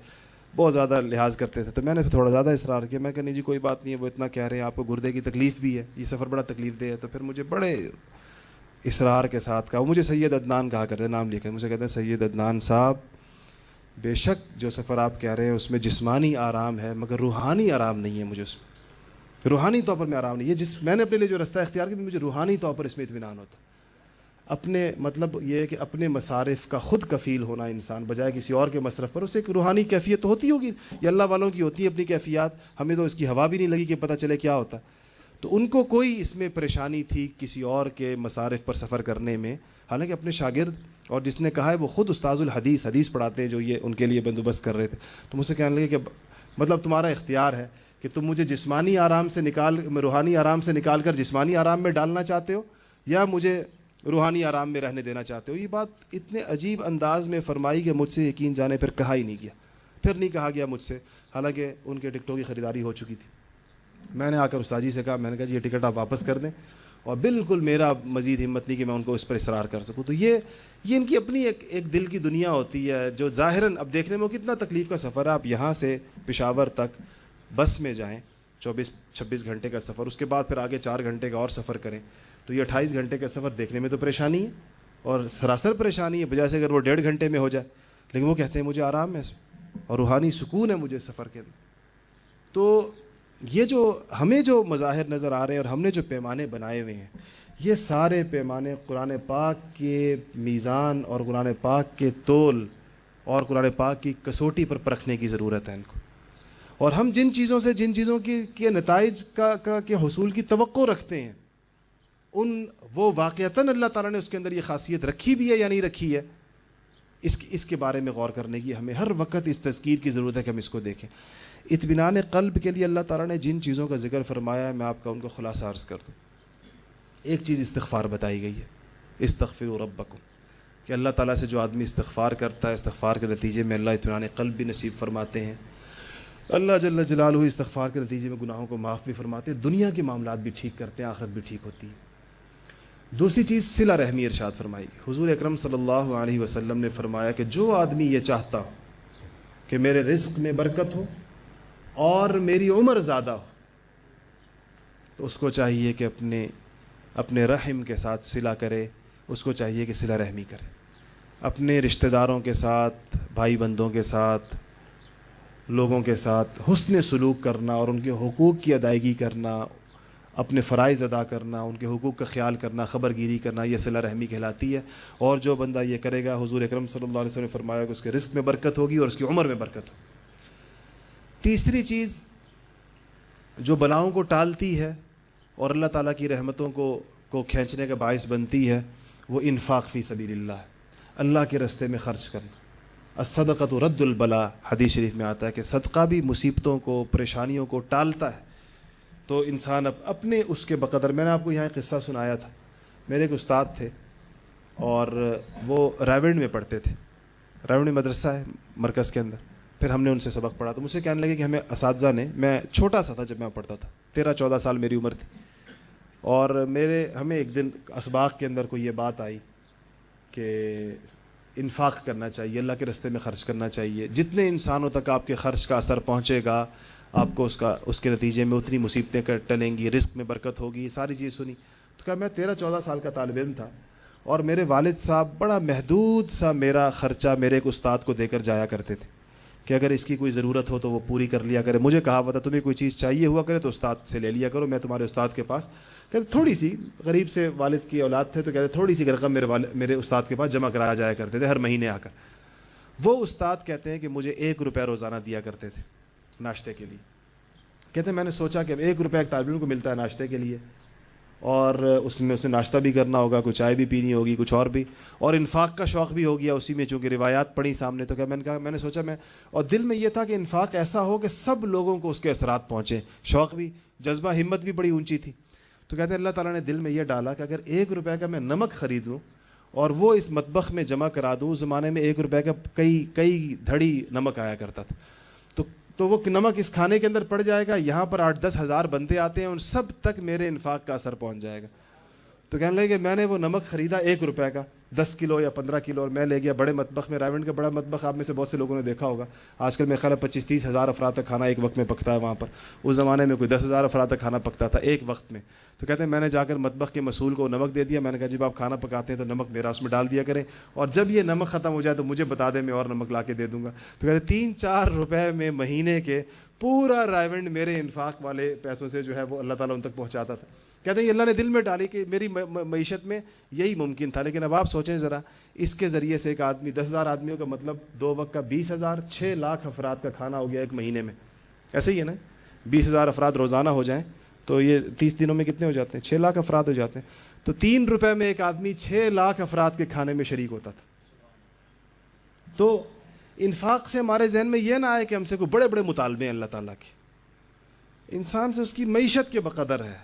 بہت زیادہ لحاظ کرتے تھے, تو میں نے تھوڑا زیادہ اصرار کیا. میں کہا نہیں جی کوئی بات نہیں ہے, وہ اتنا کہہ رہے ہیں, آپ کو گردے کی تکلیف بھی ہے, یہ سفر بڑا تکلیف دہ ہے. تو پھر مجھے بڑے اصرار کے ساتھ کہا, مجھے سید عدنان کہا کرتے, نام لکھے, مجھے کہتے ہیں سید عدنان صاحب بے شک جو سفر آپ کہہ رہے ہیں اس میں جسمانی آرام ہے, مگر روحانی آرام نہیں ہے. مجھے اس میں روحانی طور پر میں آرام نہیں ہے. جس میں نے اپنے لیے جو رستہ اختیار کیا, مجھے روحانی طور پر اس میں اطمینان ہوتا. اپنے مطلب یہ ہے کہ اپنے مصارف کا خود کفیل ہونا انسان, بجائے کسی اور کے مصرف پر. اسے ایک روحانی کیفیت تو ہوتی ہوگی, یہ اللہ والوں کی ہوتی ہے اپنی کیفیات, ہمیں تو اس کی ہوا بھی نہیں لگی کہ پتہ چلے کیا ہوتا. تو ان کو کوئی اس میں پریشانی تھی کسی اور کے مصارف پر سفر کرنے میں, حالانکہ اپنے شاگرد, اور جس نے کہا ہے وہ خود استاذ الحدیث, حدیث پڑھاتے ہیں, جو یہ ان کے لیے بندوبست کر رہے تھے. تو مجھ سے کہنے لگے کہ مطلب تمہارا اختیار ہے کہ تم مجھے جسمانی آرام سے روحانی آرام سے نکال کر جسمانی آرام میں ڈالنا چاہتے ہو, یا مجھے روحانی آرام میں رہنے دینا چاہتے ہو. یہ بات اتنے عجیب انداز میں فرمائی کہ مجھ سے یقین جانے پھر کہا ہی نہیں گیا, پھر نہیں کہا گیا مجھ سے, حالانکہ ان کے ٹکٹوں کی خریداری ہو چکی تھی. میں نے آ کر استاد جی سے کہا, میں نے کہا جی یہ ٹکٹ آپ واپس کر دیں, اور بالکل میرا مزید ہمت نہیں کہ میں ان کو اس پر اصرار کر سکوں. تو یہ ان کی اپنی ایک دل کی دنیا ہوتی ہے, جو ظاہراً اب دیکھنے میں کتنا تکلیف کا سفر ہے. آپ یہاں سے پشاور تک بس میں جائیں, 24-26 گھنٹے کا سفر, اس کے بعد پھر آگے 4 گھنٹے کا اور سفر کریں, تو یہ 28 گھنٹے کا سفر دیکھنے میں تو پریشانی ہے, اور سراسر پریشانی ہے, بجائے سے اگر وہ 1.5 گھنٹے میں ہو جائے. لیکن وہ کہتے ہیں مجھے آرام ہے اور روحانی سکون ہے مجھے سفر کے اندر. تو یہ جو ہمیں جو مظاہر نظر آ رہے ہیں اور ہم نے جو پیمانے بنائے ہوئے ہیں, یہ سارے پیمانے قرآن پاک کے میزان اور قرآن پاک کے تول اور قرآن پاک کی کسوٹی پر پرکھنے کی ضرورت ہے ان کو. اور ہم جن چیزوں کے نتائج کے حصول کی توقع رکھتے ہیں, وہ واقعتاً اللہ تعالیٰ نے اس کے اندر یہ خاصیت رکھی بھی ہے یا نہیں رکھی ہے, اس کے بارے میں غور کرنے کی ہمیں ہر وقت اس تذکیر کی ضرورت ہے کہ ہم اس کو دیکھیں. اطمینان قلب کے لیے اللہ تعالیٰ نے جن چیزوں کا ذکر فرمایا ہے, میں آپ کا ان کو خلاصہ عرض کر دوں. ایک چیز استغفار بتائی گئی ہے, استغفروا ربکم, کہ اللہ تعالیٰ سے جو آدمی استغفار کرتا ہے, استغفار کے نتیجے میں اللہ اطمینان قلب بھی نصیب فرماتے ہیں. اللہ جل جلالہ استغفار کے نتیجے میں گناہوں کو معاف بھی فرماتے ہیں، دنیا کے معاملات بھی ٹھیک کرتے ہیں، آخرت بھی ٹھیک ہوتی ہے۔ دوسری چیز صلہ رحمی ارشاد فرمائی۔ حضور اکرم صلی اللہ علیہ وسلم نے فرمایا کہ جو آدمی یہ چاہتا ہو کہ میرے رزق میں برکت ہو اور میری عمر زیادہ ہو، تو اس کو چاہیے کہ اپنے رحم کے ساتھ صلہ کرے، اس کو چاہیے کہ صلہ رحمی کرے، اپنے رشتہ داروں کے ساتھ، بھائی بندوں کے ساتھ، لوگوں کے ساتھ حسن سلوک کرنا اور ان کے حقوق کی ادائیگی کرنا، اپنے فرائض ادا کرنا، ان کے حقوق کا خیال کرنا، خبر گیری کرنا، یہ صلہ رحمی کہلاتی ہے۔ اور جو بندہ یہ کرے گا، حضور اکرم صلی اللہ علیہ وسلم نے فرمایا کہ اس کے رزق میں برکت ہوگی اور اس کی عمر میں برکت ہوگی۔ تیسری چیز جو بلاؤں کو ٹالتی ہے اور اللہ تعالیٰ کی رحمتوں کو کھینچنے کا باعث بنتی ہے، وہ انفاق فی سبیل اللہ ہے، اللہ کے راستے میں خرچ کرنا۔ الصدقۃ رد البلا، حدیث شریف میں آتا ہے کہ صدقہ بھی مصیبتوں کو، پریشانیوں کو ٹالتا ہے۔ تو انسان اپنے اس کے بقدر، میں نے آپ کو یہاں ایک قصہ سنایا تھا، میرے ایک استاد تھے اور وہ راوینڈ میں پڑھتے تھے، راوینڈ میں مدرسہ ہے مرکز کے اندر۔ پھر ہم نے ان سے سبق پڑھا تو مجھ سے کہنے لگے کہ ہمیں اساتذہ نے، میں چھوٹا سا تھا جب میں پڑھتا تھا، 13-14 سال میری عمر تھی، اور ہمیں ایک دن اسباق کے اندر کوئی یہ بات آئی کہ انفاق کرنا چاہیے، اللہ کے راستے میں خرچ کرنا چاہیے، جتنے انسانوں تک آپ کے خرچ کا اثر پہنچے گا آپ کو اس کے نتیجے میں اتنی مصیبتیں ٹلیں گی، رزق میں برکت ہوگی، یہ ساری چیز سنی۔ تو کہا میں 13-14 سال کا طالب علم تھا اور میرے والد صاحب بڑا محدود سا میرا خرچہ میرے ایک استاد کو دے کر جایا کرتے تھے کہ اگر اس کی کوئی ضرورت ہو تو وہ پوری کر لیا کرے۔ مجھے کہا ہوا تھا تمہیں کوئی چیز چاہیے ہوا کرے تو استاد سے لے لیا کرو، میں تمہارے استاد کے پاس، کہتے تھوڑی سی، غریب سے والد کی اولاد تھے تو کہتے تھوڑی سی رقم میرے استاد کے پاس جمع کرایا جایا کرتے تھے ہر مہینے آ کر۔ وہ استاد کہتے ہیں کہ مجھے 1 روپیہ روزانہ دیا کرتے تھے ناشتے کے لیے۔ کہتے ہیں میں نے سوچا کہ 1 روپیہ ایک طالب علم کو ملتا ہے ناشتے کے لیے، اور اس نے ناشتہ بھی کرنا ہوگا، کچھ چائے بھی پینی ہوگی، کچھ اور بھی، اور انفاق کا شوق بھی ہو گیا اسی میں، چونکہ روایات پڑھی سامنے۔ تو میں نے سوچا اور دل میں یہ تھا کہ انفاق ایسا ہو کہ سب لوگوں کو اس کے اثرات پہنچیں، شوق بھی، جذبہ، ہمت بھی بڑی اونچی تھی۔ تو کہتے ہیں اللہ تعالیٰ نے دل میں یہ ڈالا کہ اگر 1 روپے کا میں نمک خرید لوں اور وہ اس مطبخ میں جمع کرا دوں، اس زمانے میں 1 روپے کا کئی دھڑی نمک آیا کرتا تھا، تو وہ نمک اس کھانے کے اندر پڑ جائے گا، یہاں پر 8-10 ہزار بندے آتے ہیں، ان سب تک میرے انفاق کا اثر پہنچ جائے گا۔ تو کہنے لگے کہ میں نے وہ نمک خریدا 1 روپے کا، 10 کلو یا 15 کلو، اور میں لے گیا بڑے مطبخ میں۔ راونڈ کا بڑا مطبخ آپ میں سے بہت سے لوگوں نے دیکھا ہوگا، آج کل میرے خیال ہے 25-30 ہزار افراد کا کھانا ایک وقت میں پکتا ہے وہاں پر، اس زمانے میں کوئی 10,000 افراد کا کھانا پکتا تھا ایک وقت میں۔ تو کہتے ہیں میں نے جا کر مطبخ کے مسئول کو نمک دے دیا، میں نے کہا جب آپ کھانا پکاتے ہیں تو نمک میرا اس میں ڈال دیا کریں، اور جب یہ نمک ختم ہو جائے تو مجھے بتا دیں، میں اور نمک لا کے دے دوں گا۔ تو کہتے ہیں 3-4 روپے میں مہینے کے پورا رائیونڈ میرے انفاق والے پیسوں سے جو ہے وہ اللہ تعالیٰ ان تک پہنچاتا تھا۔ کہتے ہیں اللہ نے دل میں ڈالی کہ میری معیشت میں یہی ممکن تھا، لیکن اب آپ سوچیں ذرا، اس کے ذریعے سے ایک آدمی 10,000 آدمیوں کا مطلب 2 وقت کا 20,000، 6 لاکھ افراد کا کھانا ہو گیا ایک مہینے میں۔ ایسے ہی ہے نا، 20,000 افراد روزانہ ہو جائیں تو یہ 30 دنوں میں کتنے ہو جاتے ہیں؟ 6 لاکھ افراد ہو جاتے ہیں۔ تو 3 روپے میں ایک آدمی 6 لاکھ افراد کے کھانے میں شریک ہوتا تھا۔ تو انفاق سے ہمارے ذہن میں یہ نہ آئے کہ ہم سے کوئی بڑے بڑے مطالبے ہیں اللہ تعالیٰ کے، انسان سے اس کی معیشت کے بقدر ہے،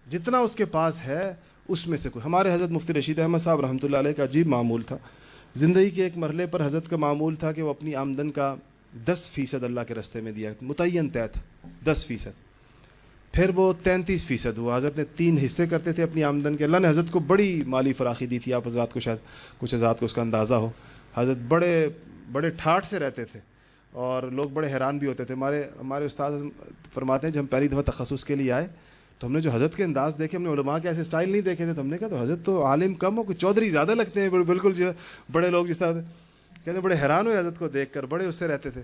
جتنا اس کے پاس ہے اس میں سے کوئی۔ ہمارے حضرت مفتی رشید احمد صاحب رحمۃ اللہ علیہ کا عجیب معمول تھا، زندگی کے ایک مرحلے پر حضرت کا معمول تھا کہ وہ اپنی آمدن کا 10% اللہ کے راستے میں دیا، متعین طے تھا 10%، پھر وہ 33% ہوا۔ حضرت نے 3 حصے کرتے تھے اپنی آمدن کے۔ اللہ نے حضرت کو بڑی مالی فراخی دی تھی، آپ حضرات کو شاید کچھ حضرات کو اس کا اندازہ ہو۔ حضرت بڑے ٹھاٹھ سے رہتے تھے اور لوگ بڑے حیران بھی ہوتے تھے۔ ہمارے استاد فرماتے ہیں جب ہم پہلی دفعہ تخصص کے لیے آئے تو ہم نے جو حضرت کے انداز دیکھے، ہم نے علماء کے ایسے اسٹائل نہیں دیکھے تھے، تو ہم نے کہا تو حضرت تو عالم کم ہو، کوئی چودھری زیادہ لگتے ہیں، بالکل جو بڑے لوگ جس طرح کہتے ہیں، بڑے حیران ہوئے حضرت کو دیکھ کر، بڑے اس سے رہتے تھے۔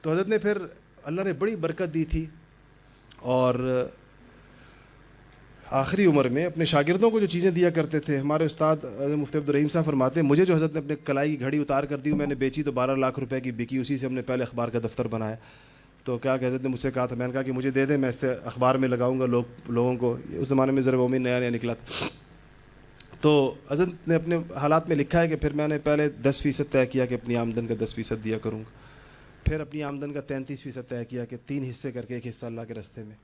تو حضرت نے پھر اللہ نے بڑی برکت دی تھی، اور آخری عمر میں اپنے شاگردوں کو جو چیزیں دیا کرتے تھے، ہمارے استاد مفتی عبدالرحیم صاحب فرماتے ہیں مجھے جو حضرت نے اپنے کلائی کی گھڑی اتار کر دی، میں نے بیچی تو 12 لاکھ روپے کی بکی، اسی سے ہم نے پہلے اخبار کا دفتر بنایا۔ تو کیا کہ حضرت نے مجھ سے کہا تھا، میں نے کہا کہ مجھے دے دیں، میں اس سے اخبار میں لگاؤں گا، لوگوں کو، اس زمانے میں ذرا مومن نیا نکلا تھا۔ تو حضرت نے اپنے حالات میں لکھا ہے کہ پھر میں نے پہلے 10% طے کیا کہ اپنی آمدن کا 10% دیا کروں گا، پھر اپنی آمدن کا 33% طے کیا کہ 3 حصے کر کے 1 حصہ اللہ کے راستے میں،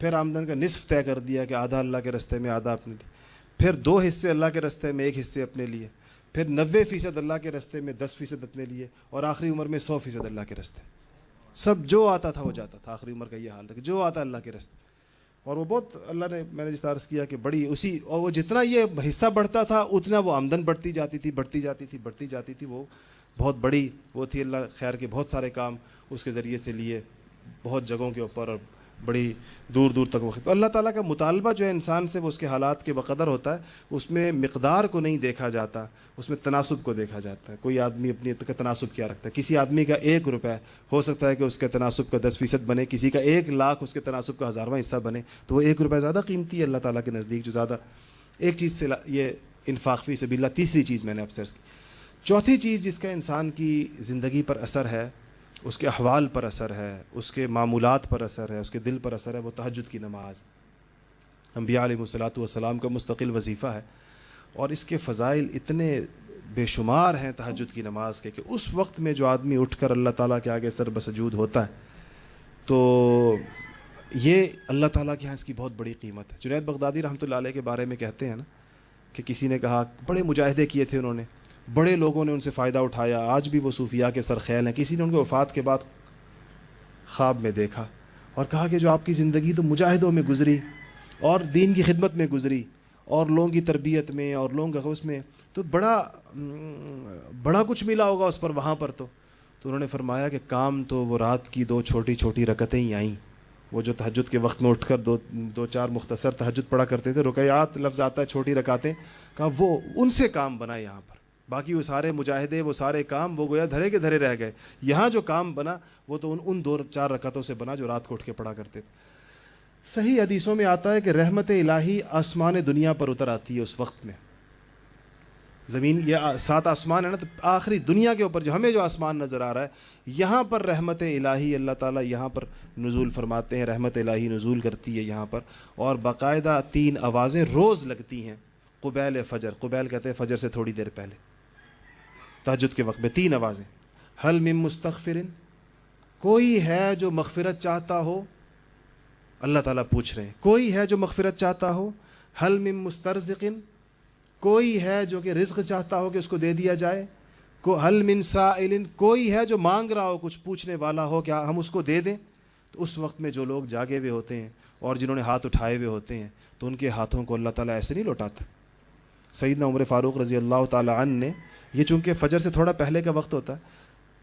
پھر آمدن کا نصف طے کر دیا کہ آدھا اللہ کے راستے میں، آدھا اپنے لیے، پھر 2 حصے اللہ کے راستے میں، 1 حصے اپنے لیے، پھر 90% اللہ کے راستے میں، 10% اپنے لیے، اور آخری عمر میں 100% اللہ کے راستے۔ سب جو آتا تھا وہ جاتا تھا، آخری عمر کا یہ حال تھا کہ جو آتا اللہ کے راستے. اور وہ بہت اللہ نے، میں نے جس طرح عرض کیا کہ بڑی اسی، اور وہ جتنا یہ حصہ بڑھتا تھا اتنا وہ آمدن بڑھتی جاتی تھی. وہ بہت بڑی وہ تھی. اللہ خیر کے بہت سارے کام اس کے ذریعے سے لیے بہت جگہوں کے اوپر، اور بڑی دور دور تک وقت. تو اللہ تعالیٰ کا مطالبہ جو ہے انسان سے وہ اس کے حالات کے بقدر ہوتا ہے. اس میں مقدار کو نہیں دیکھا جاتا، اس میں تناسب کو دیکھا جاتا ہے. کوئی آدمی اپنی تناسب کیا رکھتا ہے. کسی آدمی کا 1 روپے ہو سکتا ہے کہ اس کے تناسب کا 10% بنے، کسی کا 1 لاکھ اس کے تناسب کا 1000واں حصہ بنے. تو وہ 1 روپے زیادہ قیمتی ہے اللہ تعالیٰ کے نزدیک، جو زیادہ ایک چیز سے یہ انفاق فی سبیل اللہ. تیسری چیز میں نے اب عرض کی. چوتھی چیز جس کا انسان کی زندگی پر اثر ہے، اس کے احوال پر اثر ہے، اس کے معمولات پر اثر ہے، اس کے دل پر اثر ہے، وہ تہجد کی نماز. انبیاء علیہ الصلوۃ والسلام کا مستقل وظیفہ ہے، اور اس کے فضائل اتنے بے شمار ہیں تہجد کی نماز کے، کہ اس وقت میں جو آدمی اٹھ کر اللہ تعالیٰ کے آگے سر بسجود ہوتا ہے تو یہ اللہ تعالیٰ کے ہاں اس کی بہت بڑی قیمت ہے. جنید بغدادی رحمۃ اللہ علیہ کے بارے میں کہتے ہیں نا کہ کسی نے کہا، بڑے مجاہدے کیے تھے انہوں نے، بڑے لوگوں نے ان سے فائدہ اٹھایا، آج بھی وہ صوفیاء کے سرخیل ہیں. کسی نے ان کے وفات کے بعد خواب میں دیکھا اور کہا کہ جو آپ کی زندگی تو مجاہدوں میں گزری اور دین کی خدمت میں گزری اور لوگوں کی تربیت میں اور لوگوں کا اس میں، تو بڑا کچھ ملا ہوگا اس پر وہاں پر. تو انہوں نے فرمایا کہ کام تو وہ رات کی 2 چھوٹی رکعتیں ہی آئیں. وہ جو تہجد کے وقت میں اٹھ کر 2-4 مختصر تہجد پڑھا کرتے تھے، رکعات لفظ آتا ہے، چھوٹی رکعتیں، کہا وہ ان سے کام بنا یہاں پر. باقی وہ سارے مجاہدے، وہ سارے کام وہ گویا دھرے کے دھرے رہ گئے. یہاں جو کام بنا وہ تو ان 2-4 رکعتوں سے بنا جو رات کو اٹھ کے پڑھا کرتے تھے. صحیح حدیثوں میں آتا ہے کہ رحمت الہی آسمان دنیا پر اتر آتی ہے اس وقت میں. زمین یہ 7 آسمان ہے نا، تو آخری دنیا کے اوپر جو ہمیں جو آسمان نظر آ رہا ہے، یہاں پر رحمت الہی اللہ تعالیٰ یہاں پر نزول فرماتے ہیں. رحمت الہی نزول کرتی ہے یہاں پر، اور باقاعدہ 3 آوازیں روز لگتی ہیں قبیل فجر. قبیل کہتے ہیں فجر سے تھوڑی دیر پہلے، تہجد کے وقت میں 3 آوازیں. حل من مستغفر، کوئی ہے جو مغفرت چاہتا ہو، اللہ تعالیٰ پوچھ رہے ہیں کوئی ہے جو مغفرت چاہتا ہو. حل من مسترزق، کوئی ہے جو کہ رزق چاہتا ہو کہ اس کو دے دیا جائے. حل من سائل، کوئی ہے جو مانگ رہا ہو، کچھ پوچھنے والا ہو کیا ہم اس کو دے دیں. تو اس وقت میں جو لوگ جاگے ہوئے ہوتے ہیں اور جنہوں نے ہاتھ اٹھائے ہوئے ہوتے ہیں، تو ان کے ہاتھوں کو اللہ تعالیٰ ایسے نہیں لوٹاتا. سیدنا عمر فاروق رضی اللہ تعالیٰ عنہ نے، یہ چونکہ فجر سے تھوڑا پہلے کا وقت ہوتا ہے،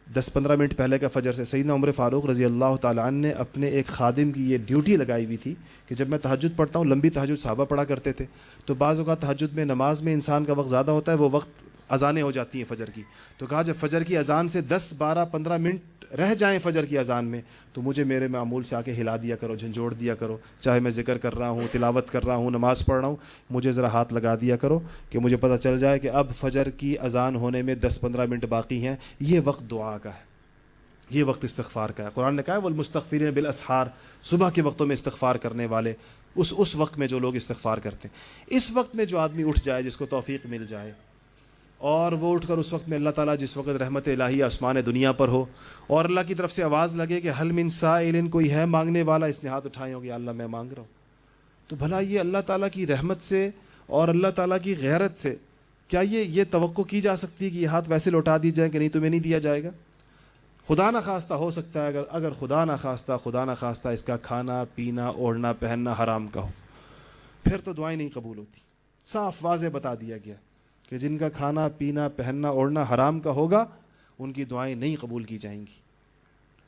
10-15 منٹ پہلے کا فجر سے، سیدنا عمر فاروق رضی اللہ تعالیٰ عنہ نے اپنے ایک خادم کی یہ ڈیوٹی لگائی ہوئی تھی کہ جب میں تہجد پڑھتا ہوں، لمبی تہجد صحابہ پڑھا کرتے تھے، تو بعض اوقات تہجد میں نماز میں انسان کا وقت زیادہ ہوتا ہے، وہ وقت اذانیں ہو جاتی ہیں فجر کی. تو کہا جب فجر کی اذان سے 10-12-15 منٹ رہ جائیں فجر کی اذان میں، تو مجھے میرے معمول سے آ کے ہلا دیا کرو، جھنجھوڑ دیا کرو، چاہے میں ذکر کر رہا ہوں، تلاوت کر رہا ہوں، نماز پڑھ رہا ہوں، مجھے ذرا ہاتھ لگا دیا کرو کہ مجھے پتہ چل جائے کہ اب فجر کی اذان ہونے میں 10-15 منٹ باقی ہیں. یہ وقت دعا کا ہے، یہ وقت استغفار کا ہے. قرآن نے کہا ہے والمستغفرین بالاسحار، صبح کے وقتوں میں استغفار کرنے والے، اس وقت میں جو لوگ استغفار کرتے ہیں. اس وقت میں جو آدمی اٹھ جائے، جس کو توفیق مل جائے، اور وہ اٹھ کر اس وقت میں اللہ تعالیٰ جس وقت رحمت الہی آسمان دنیا پر ہو اور اللہ کی طرف سے آواز لگے کہ حل من سائل، کوئی ہے مانگنے والا، اس نے ہاتھ اٹھائے ہوں گے، اللہ میں مانگ رہا ہوں. تو بھلا یہ اللہ تعالیٰ کی رحمت سے اور اللہ تعالیٰ کی غیرت سے کیا یہ توقع کی جا سکتی ہے کہ یہ ہاتھ ویسے لوٹا دی جائیں کہ نہیں تمہیں نہیں دیا جائے گا؟ خدا نخواستہ ہو سکتا ہے اگر خدا نخواستہ اس کا کھانا پینا اوڑھنا پہننا حرام کا ہو، پھر تو دعائیں نہیں قبول ہوتی. صاف واضح بتا دیا گیا کہ جن کا کھانا پینا پہننا اوڑھنا حرام کا ہوگا، ان کی دعائیں نہیں قبول کی جائیں گی.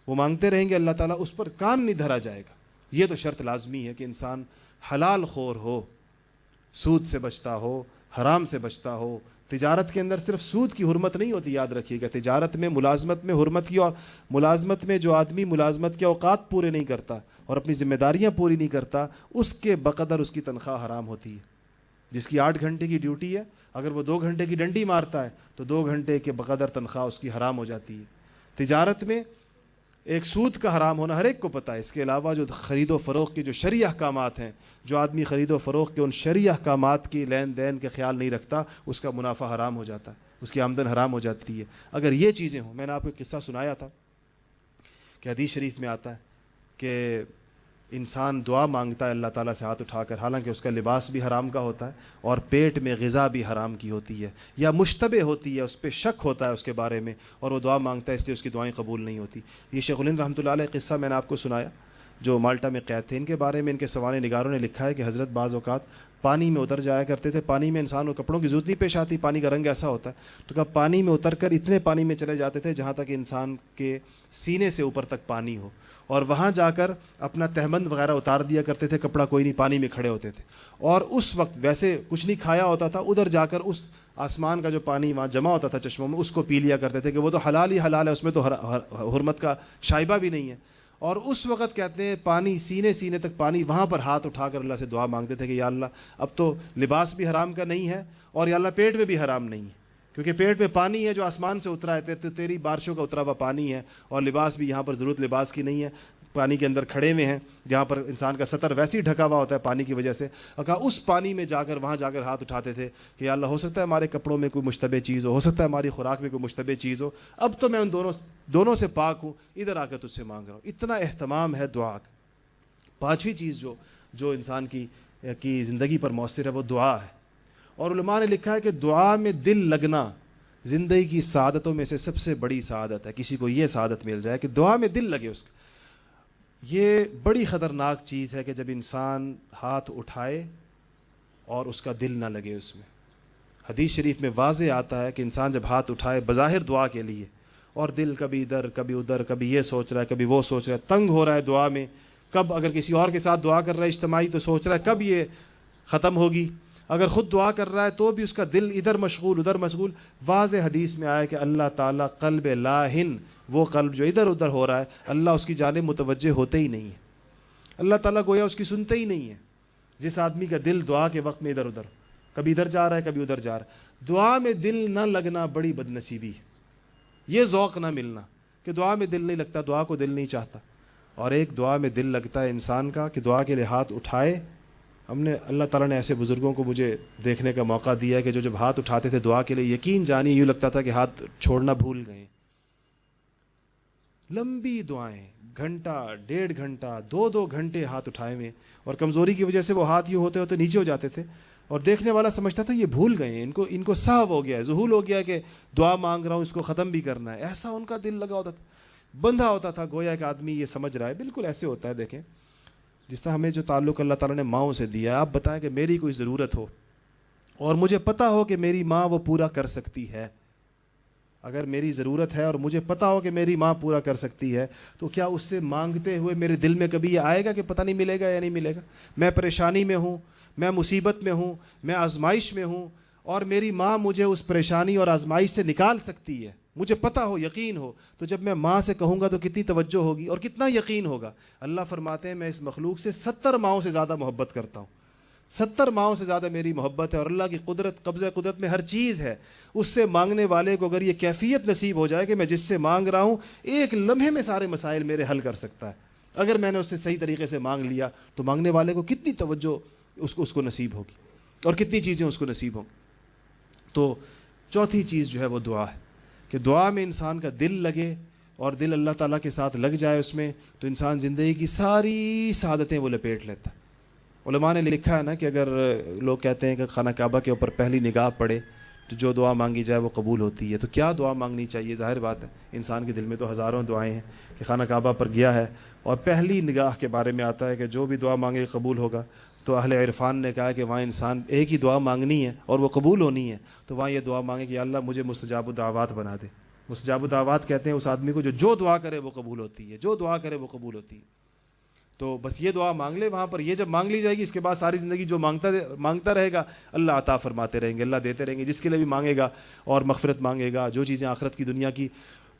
وہ مانگتے رہیں گے، اللہ تعالیٰ اس پر کان نہیں دھرا جائے گا. یہ تو شرط لازمی ہے کہ انسان حلال خور ہو، سود سے بچتا ہو، حرام سے بچتا ہو. تجارت کے اندر صرف سود کی حرمت نہیں ہوتی، یاد رکھیے گا. تجارت میں ملازمت میں حرمت کی، اور ملازمت میں جو آدمی ملازمت کے اوقات پورے نہیں کرتا اور اپنی ذمہ داریاں پوری نہیں کرتا، اس کے بقدر اس کی تنخواہ حرام ہوتی ہے. جس کی 8 گھنٹے کی ڈیوٹی ہے، اگر وہ 2 گھنٹے کی ڈنڈی مارتا ہے تو 2 گھنٹے کے بقدر تنخواہ اس کی حرام ہو جاتی ہے. تجارت میں ایک سود کا حرام ہونا ہر ایک کو پتہ ہے. اس کے علاوہ جو خرید و فروخت کے جو شرعی احکامات ہیں، جو آدمی خرید و فروخت کے ان شرعی احکامات کی لین دین کے خیال نہیں رکھتا، اس کا منافع حرام ہو جاتا ہے، اس کی آمدن حرام ہو جاتی ہے. اگر یہ چیزیں ہوں، میں نے آپ کو ایک قصہ سنایا تھا کہ حدیث شریف میں آتا ہے کہ انسان دعا مانگتا ہے اللہ تعالیٰ سے ہاتھ اٹھا کر، حالانکہ اس کا لباس بھی حرام کا ہوتا ہے اور پیٹ میں غذا بھی حرام کی ہوتی ہے یا مشتبہ ہوتی ہے، اس پہ شک ہوتا ہے اس کے بارے میں، اور وہ دعا مانگتا ہے، اس لیے اس کی دعائیں قبول نہیں ہوتی۔ یہ شیخ الہند رحمۃ اللہ علیہ قصہ میں نے آپ کو سنایا جو مالٹا میں قید تھے، ان کے بارے میں ان کے سوانح نگاروں نے لکھا ہے کہ حضرت بعض اوقات پانی میں اتر جایا کرتے تھے، پانی میں انسان کو کپڑوں کی ضرورت نہیں پیش آتی، پانی کا رنگ ایسا ہوتا ہے، تو کہا پانی میں اتر کر اتنے پانی میں چلے جاتے تھے جہاں تک انسان کے سینے سے اوپر تک پانی ہو، اور وہاں جا کر اپنا تہمند وغیرہ اتار دیا کرتے تھے، کپڑا کوئی نہیں، پانی میں کھڑے ہوتے تھے، اور اس وقت ویسے کچھ نہیں کھایا ہوتا تھا، ادھر جا کر اس آسمان کا جو پانی وہاں جمع ہوتا تھا چشموں میں، اس کو پی لیا کرتے تھے کہ وہ تو حلال ہی حلال ہے، اس میں تو حرمت کا شائبہ بھی نہیں ہے۔ اور اس وقت کہتے ہیں پانی سینے تک پانی، وہاں پر ہاتھ اٹھا کر اللہ سے دعا مانگتے تھے کہ یا اللہ اب تو لباس بھی حرام کا نہیں ہے، اور یا اللہ پیٹ میں بھی حرام نہیں ہے، کیونکہ پیٹ میں پانی ہے جو آسمان سے اترا ہے، تیری بارشوں کا اترا ہوا پانی ہے، اور لباس بھی یہاں پر ضرورت لباس کی نہیں ہے، پانی کے اندر کھڑے ہوئے ہیں جہاں پر انسان کا سطر ویسے ہی ڈھکا ہوا ہوتا ہے پانی کی وجہ سے، اور کہا اس پانی میں جا کر وہاں جا کر ہاتھ اٹھاتے تھے کہ یا اللہ ہو سکتا ہے ہمارے کپڑوں میں کوئی مشتبہ چیز ہو سکتا ہے ہماری خوراک میں کوئی مشتبہ چیز ہو، اب تو میں ان دونوں سے پاک ہوں، ادھر آ کر تجھ سے مانگ رہا ہوں۔ اتنا اہتمام ہے دعا کا۔ پانچویں چیز جو انسان کی زندگی پر مؤثر ہے وہ دعا ہے، اور علماء نے لکھا ہے کہ دعا میں دل لگنا زندگی کی سعادتوں میں سے سب سے بڑی سعادت ہے۔ کسی کو یہ سعادت مل جائے کہ دعا میں دل لگے اس کا، یہ بڑی خطرناک چیز ہے کہ جب انسان ہاتھ اٹھائے اور اس کا دل نہ لگے اس میں۔ حدیث شریف میں واضح آتا ہے کہ انسان جب ہاتھ اٹھائے بظاہر دعا کے لیے، اور دل کبھی ادھر کبھی ادھر، کبھی یہ سوچ رہا ہے کبھی وہ سوچ رہا ہے، تنگ ہو رہا ہے دعا میں، کب اگر کسی اور کے ساتھ دعا کر رہا ہے اجتماعی تو سوچ رہا ہے کب یہ ختم ہوگی، اگر خود دعا کر رہا ہے تو بھی اس کا دل ادھر مشغول ادھر مشغول۔ واضح حدیث میں آیا کہ اللہ تعالیٰ قلب لاہن، وہ قلب جو ادھر ادھر ہو رہا ہے، اللہ اس کی جانب متوجہ ہوتے ہی نہیں ہے، اللہ تعالیٰ گویا اس کی سنتے ہی نہیں ہے۔ جس آدمی کا دل دعا کے وقت میں ادھر ادھر، کبھی ادھر جا رہا ہے کبھی ادھر جا رہا ہے، دعا میں دل نہ لگنا بڑی بدنصیبی ہے، یہ ذوق نہ ملنا کہ دعا میں دل نہیں لگتا، دعا کو دل نہیں چاہتا۔ اور ایک دعا میں دل لگتا ہے انسان کا کہ دعا کے لیے ہاتھ اٹھائے۔ ہم نے اللہ تعالیٰ نے ایسے بزرگوں کو مجھے دیکھنے کا موقع دیا ہے کہ جو جب ہاتھ اٹھاتے تھے دعا کے لیے، یقین جانیے یوں لگتا تھا کہ ہاتھ چھوڑنا بھول گئے۔ لمبی دعائیں، گھنٹہ ڈیڑھ گھنٹہ 2 گھنٹے ہاتھ اٹھائے ہوئے، اور کمزوری کی وجہ سے وہ ہاتھ یوں ہوتے ہوتے نیچے ہو جاتے تھے، اور دیکھنے والا سمجھتا تھا یہ بھول گئے ہیں، ان کو سہو ہو گیا ہے، ذہول ہو گیا ہے کہ دعا مانگ رہا ہوں اس کو ختم بھی کرنا ہے۔ ایسا ان کا دل لگا ہوتا تھا، بندھا ہوتا تھا، گویا کہ آدمی یہ سمجھ رہا ہے۔ بالکل ایسے ہوتا ہے، دیکھیں جس طرح ہمیں جو تعلق اللہ تعالیٰ نے ماؤں سے دیا ہے، آپ بتائیں کہ میری کوئی ضرورت ہو اور مجھے پتہ ہو کہ میری ماں وہ پورا کر سکتی ہے، اگر میری ضرورت ہے اور مجھے پتہ ہو کہ میری ماں پورا کر سکتی ہے، تو کیا اس سے مانگتے ہوئے میرے دل میں کبھی یہ آئے گا کہ پتہ نہیں ملے گا یا نہیں ملے گا؟ میں پریشانی میں ہوں، میں مصیبت میں ہوں، میں آزمائش میں ہوں، اور میری ماں مجھے اس پریشانی اور آزمائش سے نکال سکتی ہے، مجھے پتہ ہو، یقین ہو، تو جب میں ماں سے کہوں گا تو کتنی توجہ ہوگی اور کتنا یقین ہوگا۔ اللہ فرماتے ہیں میں اس مخلوق سے 70 ماؤں سے زیادہ محبت کرتا ہوں، 70 ماؤں سے زیادہ میری محبت ہے، اور اللہ کی قدرت، قبضہ قدرت میں ہر چیز ہے۔ اس سے مانگنے والے کو اگر یہ کیفیت نصیب ہو جائے کہ میں جس سے مانگ رہا ہوں ایک لمحے میں سارے مسائل میرے حل کر سکتا ہے، اگر میں نے اس سے صحیح طریقے سے مانگ لیا، تو مانگنے والے کو کتنی توجہ اس کو نصیب ہوگی اور کتنی چیزیں اس کو نصیب ہوں۔ تو چوتھی چیز جو ہے وہ دعا ہے، کہ دعا میں انسان کا دل لگے اور دل اللہ تعالیٰ کے ساتھ لگ جائے اس میں، تو انسان زندگی کی ساری سعادتیں وہ لپیٹ لیتا ہے۔ علماء نے لکھا ہے نا کہ اگر لوگ کہتے ہیں کہ خانہ کعبہ کے اوپر پہلی نگاہ پڑے تو جو دعا مانگی جائے وہ قبول ہوتی ہے، تو کیا دعا مانگنی چاہیے؟ ظاہر بات ہے انسان کے دل میں تو ہزاروں دعائیں ہیں، کہ خانہ کعبہ پر گیا ہے اور پہلی نگاہ کے بارے میں آتا ہے کہ جو بھی دعا مانگے قبول ہوگا، تو اہل عرفان نے کہا کہ وہاں انسان ایک ہی دعا مانگنی ہے اور وہ قبول ہونی ہے، تو وہاں یہ دعا مانگے کہ اللہ مجھے مستجاب الدعوات بنا دے۔ مستجاب الدعوات کہتے ہیں اس آدمی کو جو دعا کرے وہ قبول ہوتی ہے، جو دعا کرے وہ قبول ہوتی ہے۔ تو بس یہ دعا مانگ لے وہاں پر، یہ جب مانگ لی جائے گی اس کے بعد ساری زندگی جو مانگتا رہے گا اللہ عطا فرماتے رہیں گے، اللہ دیتے رہیں گے، جس کے لیے بھی مانگے گا اور مغفرت مانگے گا، جو چیزیں آخرت کی دنیا کی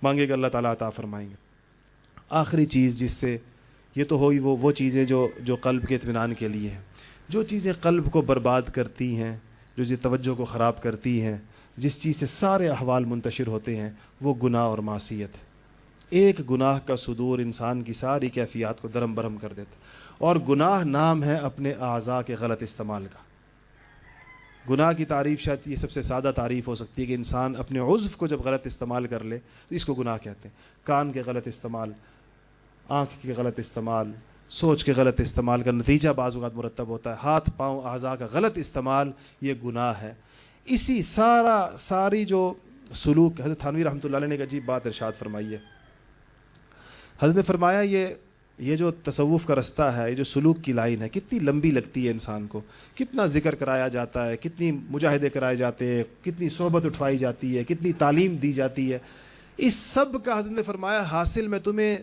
مانگے گا اللہ تعالیٰ عطا فرمائیں گے۔ آخری چیز جس سے یہ تو ہوئی وہ چیزیں جو قلب کے اطمینان کے لیے ہیں، جو چیزیں قلب کو برباد کرتی ہیں، جو توجہ کو خراب کرتی ہیں، جس چیز سے سارے احوال منتشر ہوتے ہیں، وہ گناہ اور معصیت ہے۔ ایک گناہ کا صدور انسان کی ساری کیفیات کو درم برہم کر دیتا، اور گناہ نام ہے اپنے اعضاء کے غلط استعمال کا۔ گناہ کی تعریف شاید یہ سب سے سادہ تعریف ہو سکتی ہے کہ انسان اپنے عضو کو جب غلط استعمال کر لے تو اس کو گناہ کہتے ہیں۔ کان کے غلط استعمال، آنکھ کے غلط استعمال، سوچ کے غلط استعمال کا نتیجہ بعض اوقات مرتب ہوتا ہے. ہاتھ پاؤں اعضاء کا غلط استعمال یہ گناہ ہے. اسی ساری جو سلوک، حضرت تھانوی رحمۃ اللہ علیہ نے ایک عجیب بات ارشاد فرمائی ہے. حضرت نے فرمایا یہ جو تصوف کا رستہ ہے، یہ جو سلوک کی لائن ہے، کتنی لمبی لگتی ہے انسان کو، کتنا ذکر کرایا جاتا ہے، کتنی مجاہدے کرائے جاتے ہیں، کتنی صحبت اٹھوائی جاتی ہے، کتنی تعلیم دی جاتی ہے. اس سب کا حضرت نے فرمایا حاصل میں تمہیں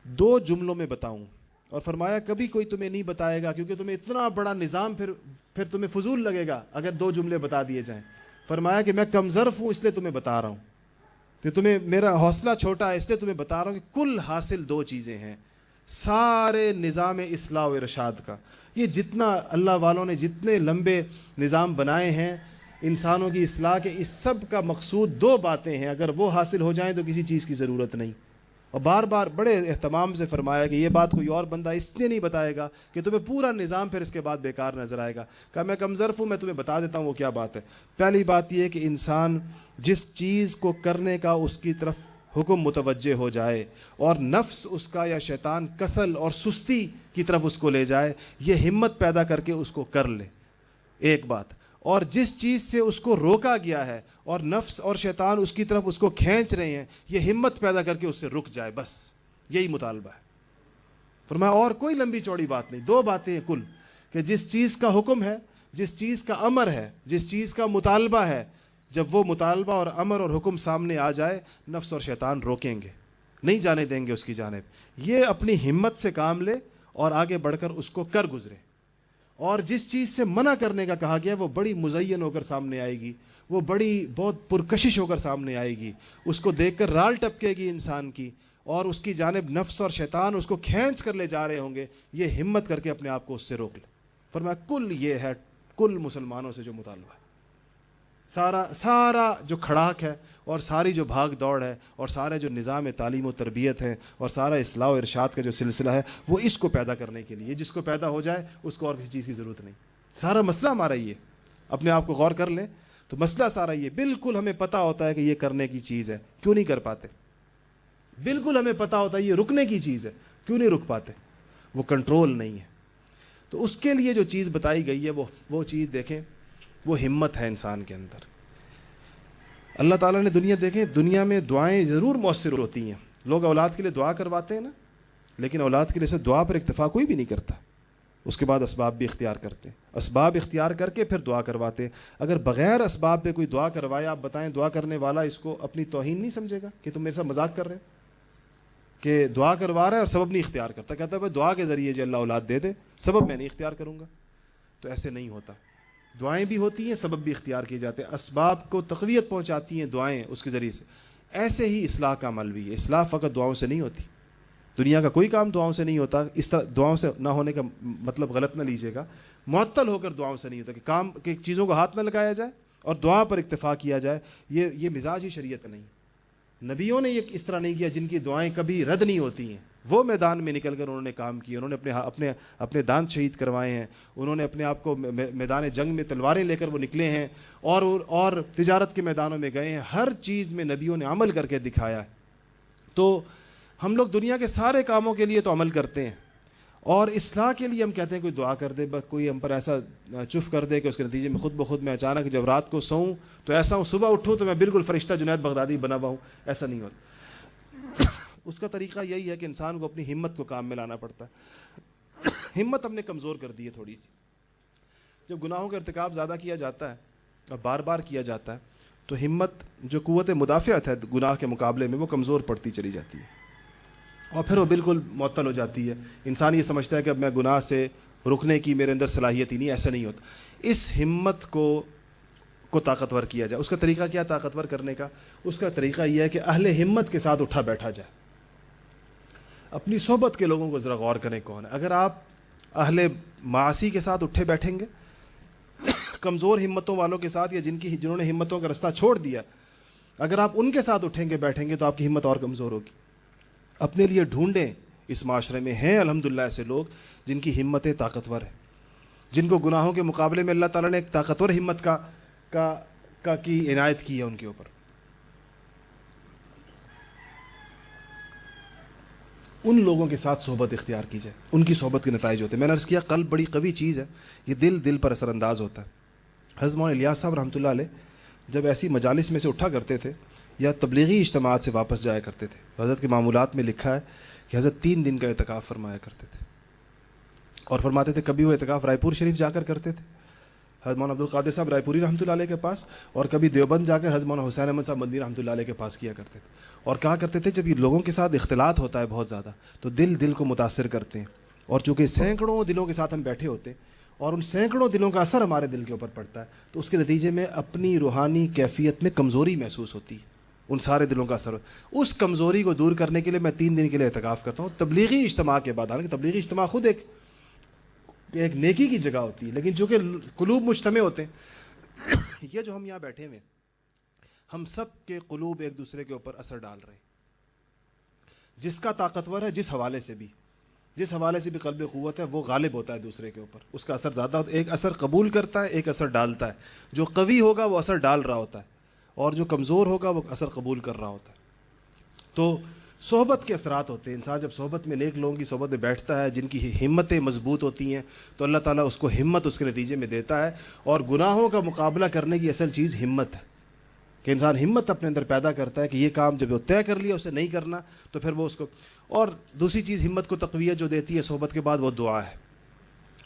2 جملوں میں بتاؤں. اور فرمایا کبھی کوئی تمہیں نہیں بتائے گا، کیونکہ تمہیں اتنا بڑا نظام پھر تمہیں فضول لگے گا اگر 2 جملے بتا دیے جائیں. فرمایا کہ میں کم ظرف ہوں اس لیے تمہیں بتا رہا ہوں، کہ تمہیں میرا حوصلہ چھوٹا ہے اس لیے تمہیں بتا رہا ہوں کہ کل حاصل 2 چیزیں ہیں سارے نظام اصلاح و ارشاد کا. یہ جتنا اللہ والوں نے جتنے لمبے نظام بنائے ہیں انسانوں کی اصلاح کے، اس سب کا مقصود 2 باتیں ہیں. اگر وہ حاصل ہو جائیں تو کسی چیز کی ضرورت نہیں. اور بار بار بڑے اہتمام سے فرمایا کہ یہ بات کوئی اور بندہ اس لیے نہیں بتائے گا کہ تمہیں پورا نظام پھر اس کے بعد بیکار نظر آئے گا. کہا میں کم ظرف ہوں، میں تمہیں بتا دیتا ہوں وہ کیا بات ہے. پہلی بات یہ کہ انسان جس چیز کو کرنے کا اس کی طرف حکم متوجہ ہو جائے اور نفس اس کا یا شیطان کسل اور سستی کی طرف اس کو لے جائے، یہ ہمت پیدا کر کے اس کو کر لے، ایک بات. اور جس چیز سے اس کو روکا گیا ہے اور نفس اور شیطان اس کی طرف اس کو کھینچ رہے ہیں، یہ ہمت پیدا کر کے اس سے رک جائے. بس یہی مطالبہ ہے. فرمایا اور کوئی لمبی چوڑی بات نہیں، 2 باتیں کل، کہ جس چیز کا حکم ہے، جس چیز کا امر ہے، جس چیز کا مطالبہ ہے، جب وہ مطالبہ اور امر اور حکم سامنے آ جائے نفس اور شیطان روکیں گے، نہیں جانے دیں گے اس کی جانب. یہ اپنی ہمت سے کام لے اور آگے بڑھ کر اس کو کر گزرے. اور جس چیز سے منع کرنے کا کہا گیا وہ بڑی مزین ہو کر سامنے آئے گی، وہ بہت پرکشش ہو کر سامنے آئے گی، اس کو دیکھ کر رال ٹپکے گی انسان کی، اور اس کی جانب نفس اور شیطان اس کو کھینچ کر لے جا رہے ہوں گے. یہ ہمت کر کے اپنے آپ کو اس سے روک لے. فرمایا کل یہ ہے کل مسلمانوں سے جو مطالبہ ہے، سارا جو کھڑاک ہے اور ساری جو بھاگ دوڑ ہے اور سارے جو نظام تعلیم و تربیت ہے اور سارا اصلاح و ارشاد کا جو سلسلہ ہے وہ اس کو پیدا کرنے کے لیے. جس کو پیدا ہو جائے اس کو اور کسی چیز کی ضرورت نہیں. سارا مسئلہ ہمارا یہ، اپنے آپ کو غور کر لیں تو مسئلہ سارا یہ. بالکل ہمیں پتہ ہوتا ہے کہ یہ کرنے کی چیز ہے، کیوں نہیں کر پاتے؟ بالکل ہمیں پتہ ہوتا ہے یہ رکنے کی چیز ہے، کیوں نہیں رک پاتے؟ وہ کنٹرول نہیں ہے. تو اس کے لیے جو چیز بتائی گئی ہے وہ چیز دیکھیں، وہ ہمت ہے انسان کے اندر. اللہ تعالیٰ نے دنیا میں دعائیں ضرور مؤثر ہوتی ہیں. لوگ اولاد کے لیے دعا کرواتے ہیں نا، لیکن اولاد کے لیے سے دعا پر اکتفا کوئی بھی نہیں کرتا. اس کے بعد اسباب بھی اختیار کرتے ہیں، اسباب اختیار کر کے پھر دعا کرواتے ہیں. اگر بغیر اسباب پہ کوئی دعا کروائے، آپ بتائیں دعا کرنے والا اس کو اپنی توہین نہیں سمجھے گا کہ تم میرے ساتھ مذاق کر رہے ہو کہ دعا کروا رہا ہے اور سبب نہیں اختیار کرتا؟ کہتا ہے بھائی دعا کے ذریعے جو اللہ اولاد دے دے، سبب میں نہیں اختیار کروں گا. تو ایسے نہیں ہوتا. دعائیں بھی ہوتی ہیں، سبب بھی اختیار کیے جاتے ہیں، اسباب کو تقویت پہنچاتی ہیں دعائیں اس کے ذریعے سے. ایسے ہی اصلاح کا عمل بھی ہے. اصلاح فقط دعاؤں سے نہیں ہوتی. دنیا کا کوئی کام دعاؤں سے نہیں ہوتا. اس طرح دعاؤں سے نہ ہونے کا مطلب غلط نہ لیجیے گا، معطل ہو کر دعاؤں سے نہیں ہوتا کہ چیزوں کو ہاتھ نہ لگایا جائے اور دعا پر اکتفا کیا جائے. یہ مزاج ہی شریعت نہیں. نبیوں نے یہ اس طرح نہیں کیا جن کی دعائیں کبھی رد نہیں ہوتی ہیں. وہ میدان میں نکل کر انہوں نے کام کیے، انہوں نے اپنے دانت شہید کروائے ہیں، انہوں نے اپنے آپ کو میدان جنگ میں تلواریں لے کر وہ نکلے ہیں اور تجارت کے میدانوں میں گئے ہیں. ہر چیز میں نبیوں نے عمل کر کے دکھایا ہے. تو ہم لوگ دنیا کے سارے کاموں کے لیے تو عمل کرتے ہیں، اور اصلاح کے لیے ہم کہتے ہیں کوئی دعا کر دے، بس کوئی ہم پر ایسا چف کر دے کہ اس کے نتیجے میں خود بخود میں اچانک جب رات کو سوؤں تو ایسا ہوں، صبح اٹھوں تو میں بالکل فرشتہ جنید بغدادی بنا ہوا ہوں. ایسا نہیں ہوتا. اس کا طریقہ یہی ہے کہ انسان کو اپنی ہمت کو کام میں لانا پڑتا ہے. ہمت ہم نے کمزور کر دی ہے تھوڑی سی. جب گناہوں کا ارتکاب زیادہ کیا جاتا ہے اور بار بار کیا جاتا ہے تو ہمت جو قوت مدافعت ہے گناہ کے مقابلے میں وہ کمزور پڑتی چلی جاتی ہے اور پھر وہ بالکل معطل ہو جاتی ہے. انسان یہ سمجھتا ہے کہ اب میں گناہ سے رکنے کی میرے اندر صلاحیت ہی نہیں. ایسا نہیں ہوتا. اس ہمت کو طاقتور کیا جائے. اس کا طریقہ کیا طاقتور کرنے کا؟ اس کا طریقہ یہ ہے کہ اہل ہمت کے ساتھ اٹھا بیٹھا جائے. اپنی صحبت کے لوگوں کو ذرا غور کریں کون ہے. اگر آپ اہل معاصی کے ساتھ اٹھے بیٹھیں گے، کمزور ہمتوں والوں کے ساتھ، یا جنہوں نے ہمتوں کا رستہ چھوڑ دیا، اگر آپ ان کے ساتھ اٹھیں گے بیٹھیں گے تو آپ کی ہمت اور کمزور ہوگی. اپنے لیے ڈھونڈیں. اس معاشرے میں ہیں الحمدللہ ایسے لوگ جن کی ہمتیں طاقتور ہیں، جن کو گناہوں کے مقابلے میں اللہ تعالیٰ نے ایک طاقتور ہمت کی عنایت کی ہے ان کے اوپر. ان لوگوں کے ساتھ صحبت اختیار کی جائے, ان کی صحبت کے نتائج ہوتے ہیں. میں نے عرض کیا قلب بڑی قوی چیز ہے, یہ دل پر اثر انداز ہوتا ہے. حضرت مولانا الیاس صاحب رحمۃ اللہ علیہ جب ایسی مجالس میں سے اٹھا کرتے تھے یا تبلیغی اجتماعات سے واپس جایا کرتے تھے, حضرت کے معمولات میں لکھا ہے کہ حضرت 3 دن کا اعتکاف فرمایا کرتے تھے, اور فرماتے تھے کبھی وہ اعتکاف رائے پور شریف جا کر کرتے تھے حضرت مولانا عبدالقادر صاحب رائے پوری رحمۃ اللہ علیہ کے پاس, اور کبھی دیوبند جا کر حضرت مولانا حسین احمد صاحب مدنی رحمۃ اللہ علیہ کے پاس کیا کرتے تھے. اور کہا کرتے تھے جب یہ لوگوں کے ساتھ اختلاط ہوتا ہے بہت زیادہ تو دل کو متاثر کرتے ہیں, اور چونکہ سینکڑوں دلوں کے ساتھ ہم بیٹھے ہوتے ہیں اور ان سینکڑوں دلوں کا اثر ہمارے دل کے اوپر پڑتا ہے, تو اس کے نتیجے میں اپنی روحانی کیفیت میں کمزوری محسوس ہوتی ہے, ان سارے دلوں کا اثر. اس کمزوری کو دور کرنے کے لیے میں 3 دن کے لیے اعتکاف کرتا ہوں تبلیغی اجتماع کے بعد. حالانکہ تبلیغی اجتماع خود ایک نیکی کی جگہ ہوتی ہے, لیکن چونکہ قلوب مجتمع ہوتے ہیں, یہ جو ہم یہاں بیٹھے ہوئے ہم سب کے قلوب ایک دوسرے کے اوپر اثر ڈال رہے ہیں. جس کا طاقتور ہے جس حوالے سے بھی قلب قوت ہے وہ غالب ہوتا ہے دوسرے کے اوپر, اس کا اثر زیادہ ہوتا ہے. ایک اثر قبول کرتا ہے, ایک اثر ڈالتا ہے. جو قوی ہوگا وہ اثر ڈال رہا ہوتا ہے, اور جو کمزور ہوگا وہ اثر قبول کر رہا ہوتا ہے. تو صحبت کے اثرات ہوتے ہیں. انسان جب صحبت میں نیک لوگوں کی صحبت میں بیٹھتا ہے جن کی ہمتیں مضبوط ہوتی ہیں تو اللہ تعالیٰ اس کو ہمت اس کے نتیجے میں دیتا ہے. اور گناہوں کا مقابلہ کرنے کی اصل چیز ہمت ہے, کہ انسان ہمت اپنے اندر پیدا کرتا ہے کہ یہ کام جب وہ طے کر لیا اسے نہیں کرنا تو پھر وہ اس کو. اور دوسری چیز ہمت کو تقویت جو دیتی ہے صحبت کے بعد وہ دعا ہے.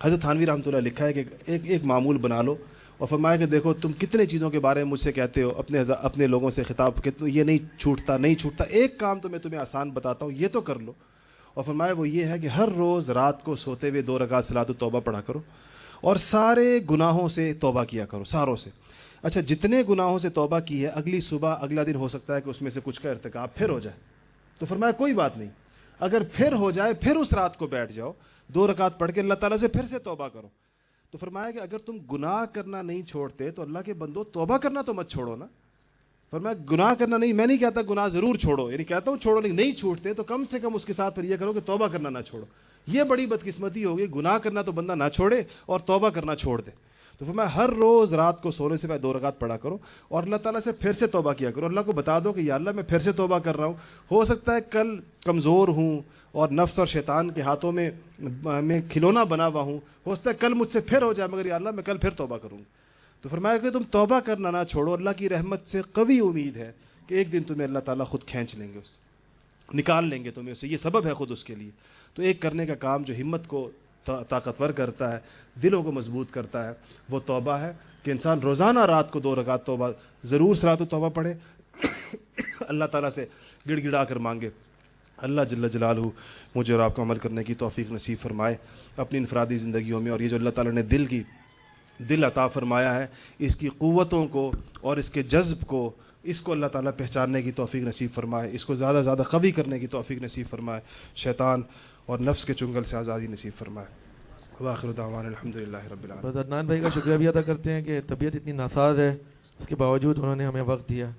حضرت تھانوی رحمۃ اللہ لکھا ہے کہ ایک معمول بنا لو اور فرمایا کہ دیکھو تم کتنے چیزوں کے بارے میں مجھ سے کہتے ہو, اپنے لوگوں سے خطاب کہ یہ نہیں چھوٹتا, ایک کام تو میں تمہیں آسان بتاتا ہوں, یہ تو کر لو. اور فرمایا وہ یہ ہے کہ ہر روز رات کو سوتے ہوئے 2 رکعت صلاۃ التوبہ پڑھا کرو اور سارے گناہوں سے توبہ کیا کرو, ساروں سے. اچھا جتنے گناہوں سے توبہ کی ہے اگلی صبح اگلا دن ہو سکتا ہے کہ اس میں سے کچھ کا ارتکاب پھر ہو جائے, تو فرمایا کوئی بات نہیں, اگر پھر ہو جائے پھر اس رات کو بیٹھ جاؤ 2 رکعت پڑھ کے اللہ تعالیٰ سے پھر سے توبہ کرو. تو فرمایا کہ اگر تم گناہ کرنا نہیں چھوڑتے تو اللہ کے بندو توبہ کرنا تو مت چھوڑو نا. فرمایا گناہ کرنا نہیں, میں نہیں کہتا گناہ ضرور چھوڑو, یعنی کہتا ہوں چھوڑو نہیں چھوڑتے تو کم سے کم اس کے ساتھ پھر یہ کرو کہ توبہ کرنا نہ چھوڑو. یہ بڑی بدقسمتی ہوگی, گناہ کرنا تو بندہ نہ چھوڑے اور توبہ کرنا چھوڑ دے. تو فرمایا ہر روز رات کو سونے سے پہلے 2 رکعت پڑھا کرو اور اللہ تعالیٰ سے پھر سے توبہ کیا کرو. اللہ کو بتا دو کہ یا اللہ میں پھر سے توبہ کر رہا ہوں, ہو سکتا ہے کل کمزور ہوں اور نفس اور شیطان کے ہاتھوں میں کھلونا بنا ہوا ہوں, ہو سکتا ہے کل مجھ سے پھر ہو جائے, مگر یا اللہ میں کل پھر توبہ کروں. تو فرمایا کہ تم توبہ کرنا نہ چھوڑو, اللہ کی رحمت سے قوی امید ہے کہ ایک دن تمہیں اللہ تعالیٰ خود کھینچ لیں گے, اس نکال لیں گے تمہیں اسے, یہ سبب ہے خود اس کے لیے. تو ایک کرنے کا کام جو ہمت کو طاقتور کرتا ہے, دلوں کو مضبوط کرتا ہے, وہ توبہ ہے. کہ انسان روزانہ رات کو 2 رکعت توبہ ضرور صلاۃ التوبہ پڑھے, اللہ تعالیٰ سے گڑ گڑا کر مانگے اللہ جل جلالہ مجھے اور آپ کو عمل کرنے کی توفیق نصیب فرمائے اپنی انفرادی زندگیوں میں. اور یہ جو اللہ تعالیٰ نے دل عطا فرمایا ہے, اس کی قوتوں کو اور اس کے جذب کو, اس کو اللہ تعالیٰ پہچاننے کی توفیق نصیب فرمائے, اس کو زیادہ زیادہ قوی کرنے کی توفیق نصیب فرمائے, شیطان اور نفس کے چنگل سے آزادی نصیب فرمائے. وآخر دعوانا الحمدللہ رب العالمین. عدنان بھائی کا شکریہ بھی ادا کرتے ہیں کہ طبیعت اتنی ناساز ہے, اس کے باوجود انہوں نے ہمیں وقت دیا.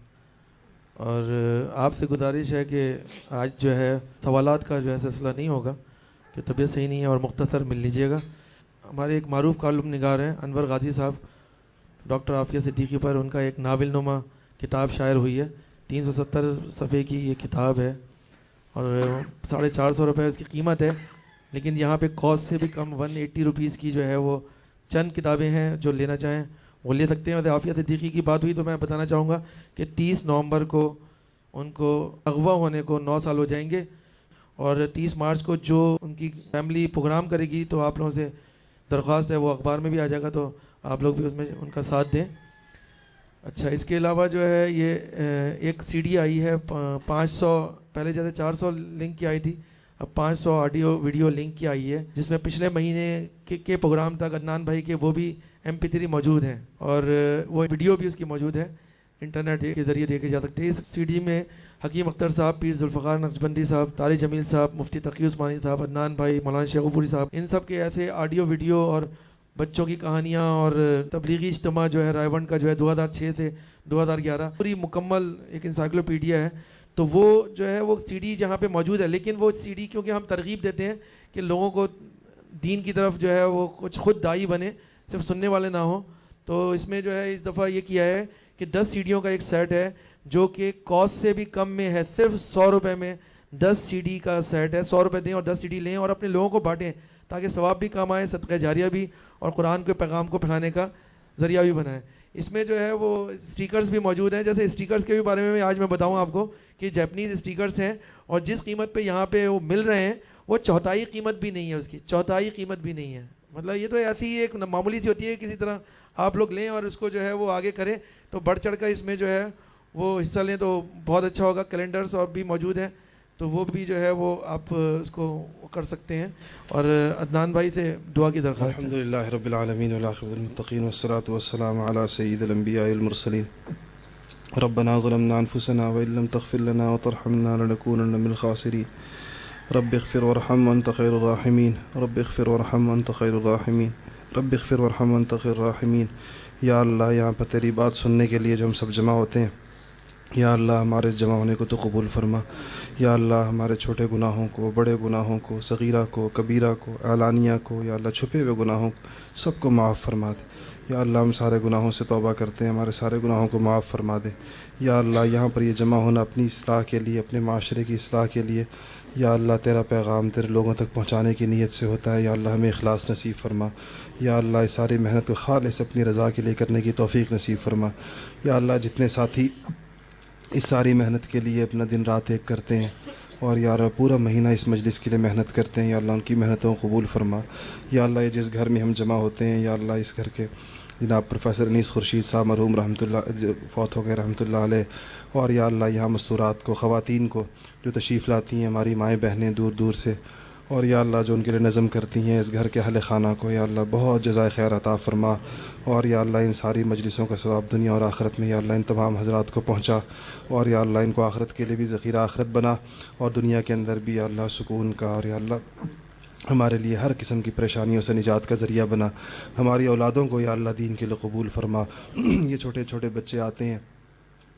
اور آپ سے گزارش ہے کہ آج جو ہے سوالات کا جو ہے سلسلہ نہیں ہوگا, کہ طبیعت صحیح نہیں ہے, اور مختصر مل لیجیے گا. ہمارے ایک معروف کالم نگار ہیں انور غازی صاحب, ڈاکٹر عافیہ صدیقی پر ان کا ایک ناول نما کتاب شائع ہوئی ہے, 370 صفحے کی یہ کتاب ہے اور 450 روپے اس کی قیمت ہے. لیکن یہاں پہ کاسٹ سے بھی کم 180 روپیز کی جو ہے وہ چند کتابیں ہیں, جو لینا چاہیں وہ لے سکتے ہیں. عافیہ صدیقی کی بات ہوئی تو میں بتانا چاہوں گا کہ 30 نومبر کو ان کو اغوا ہونے کو 9 سال ہو جائیں گے, اور 30 مارچ کو جو ان کی فیملی پروگرام کرے گی تو آپ لوگوں سے درخواست ہے, وہ اخبار میں بھی آ جائے گا, تو آپ لوگ بھی اس میں ان کا ساتھ دیں. اچھا, اس کے علاوہ جو ہے یہ ایک سی ڈی آئی ہے 500, پہلے جیسے 400 لنک کی آئی تھی, اب 500 آڈیو ویڈیو لنک کی آئی ہے, جس میں پچھلے مہینے کے پروگرام تک عدنان بھائی کے وہ بھی MP3 موجود ہیں, اور وہ ویڈیو بھی اس کی موجود ہے, انٹرنیٹ کے ذریعے دیکھے جا سکتے ہیں. اس سی ڈی میں حکیم اختر صاحب, پیر ذوالفقار نقشبندی صاحب, طارق جمیل صاحب, مفتی تقی عثمانی صاحب, عدنان بھائی, مولانا شیخ پوری صاحب, ان سب کے ایسے آڈیو ویڈیو اور بچوں کی کہانیاں اور تبلیغی اجتماع جو ہے رائیونڈ کا جو ہے 2006 سے 2011 پوری مکمل ایک انسائکلوپیڈیا ہے. تو وہ جو ہے وہ سی ڈی جہاں پہ موجود ہے, لیکن وہ سی ڈی کیونکہ ہم ترغیب دیتے ہیں کہ لوگوں کو دین کی طرف جو ہے وہ کچھ خود داعی بنے, صرف سننے والے نہ ہوں, تو اس میں جو ہے اس دفعہ یہ کیا ہے کہ 10 سیڈیوں کا ایک سیٹ ہے جو کہ کاسٹ سے بھی کم میں ہے, صرف 100 روپے میں 10 CD کا سیٹ ہے, 100 روپے دیں اور 10 CD لیں اور اپنے لوگوں کو بانٹیں تاکہ ثواب بھی کام آئے, صدقہ جاریہ بھی, اور قرآن کے پیغام کو پھیلانے کا ذریعہ بھی بنائیں. اس میں جو ہے وہ اسٹیکرز بھی موجود ہیں. جیسے اسٹیکرز کے بھی بارے میں آج میں بتاؤں آپ کو کہ جیپنیز اسٹیکرز ہیں, اور جس قیمت پہ یہاں پہ وہ مل رہے ہیں وہ چوتھائی قیمت بھی نہیں ہے, اس کی چوتھائی قیمت بھی نہیں ہے. مطلب یہ تو ایسی ایک معمولی سی ہوتی ہے, کسی طرح آپ لوگ لیں اور اس کو جو ہے وہ آگے کریں تو بڑھ چڑھ کر اس میں جو ہے وہ حصہ لیں تو بہت اچھا ہوگا. کیلنڈرز اور بھی موجود ہیں تو وہ بھی جو ہے وہ آپ اس کو کر سکتے ہیں. اور عدنان بھائی سے دعا کی درخواست. الحمدللہ رب العالمین والعاقبۃ للمتقین والصلاة والسلام علی سید الانبیاء المرسلین. ربنا ظلمنا انفسنا وان لم تغفر لنا وترحمنا لنكونن من الخاسرین. رب اغفر وارحم وانت خیر الراحمین. رب اغفر وارحم وانت خیر الراحمین. رب اغفر وارحم وانت خیر الراحمین. یا اللہ, یہاں پر تیری بات سننے کے لیے جو ہم سب جمع ہوتے ہیں, یا اللہ ہمارے اس جمع ہونے کو تو قبول فرما. یا اللہ ہمارے چھوٹے گناہوں کو, بڑے گناہوں کو, صغیرہ کو, کبیرہ کو, اعلانیہ کو, یا اللہ چھپے ہوئے گناہوں کو سب کو معاف فرما دے. یا اللہ ہم سارے گناہوں سے توبہ کرتے ہیں, ہمارے سارے گناہوں کو معاف فرما دے. یا اللہ یہاں پر یہ جمع ہونا اپنی اصلاح کے لیے, اپنے معاشرے کی اصلاح کے لیے, یا اللہ تیرا پیغام تیرے لوگوں تک پہنچانے کی نیت سے ہوتا ہے. یا اللہ ہمیں اخلاص نصیب فرما. یا اللہ اس ساری محنت کو خالص اپنی رضا کے لیے کرنے کی توفیق نصیب فرما. یا اللہ جتنے ساتھی اس ساری محنت کے لیے اپنا دن رات ایک کرتے ہیں اور یا رب پورا مہینہ اس مجلس کے لیے محنت کرتے ہیں, یا اللہ ان کی محنتوں کو قبول فرما. یا اللہ یہ جس گھر میں ہم جمع ہوتے ہیں, یا اللہ اس گھر کے جناب پروفیسر انیس خورشید صاحب مرحوم رحمۃ اللہ فوت ہو گئے رحمۃ اللہ علیہ, اور یا اللہ یہاں مستورات کو, خواتین کو جو تشریف لاتی ہیں, ہماری مائیں بہنیں دور دور سے, اور یا اللہ جو ان کے لیے نظم کرتی ہیں اس گھر کے اہل خانہ کو, یا اللہ بہت جزائے خیر عطا فرما. اور یا اللہ ان ساری مجلسوں کا ثواب دنیا اور آخرت میں یا اللہ ان تمام حضرات کو پہنچا, اور یا اللہ ان کو آخرت کے لیے بھی ذخیرہ آخرت بنا, اور دنیا کے اندر بھی یا اللہ سکون کا, اور یا اللہ ہمارے لیے ہر قسم کی پریشانیوں سے نجات کا ذریعہ بنا. ہماری اولادوں کو یا اللہ دین کے لیے قبول فرما. یہ چھوٹے چھوٹے بچے آتے ہیں,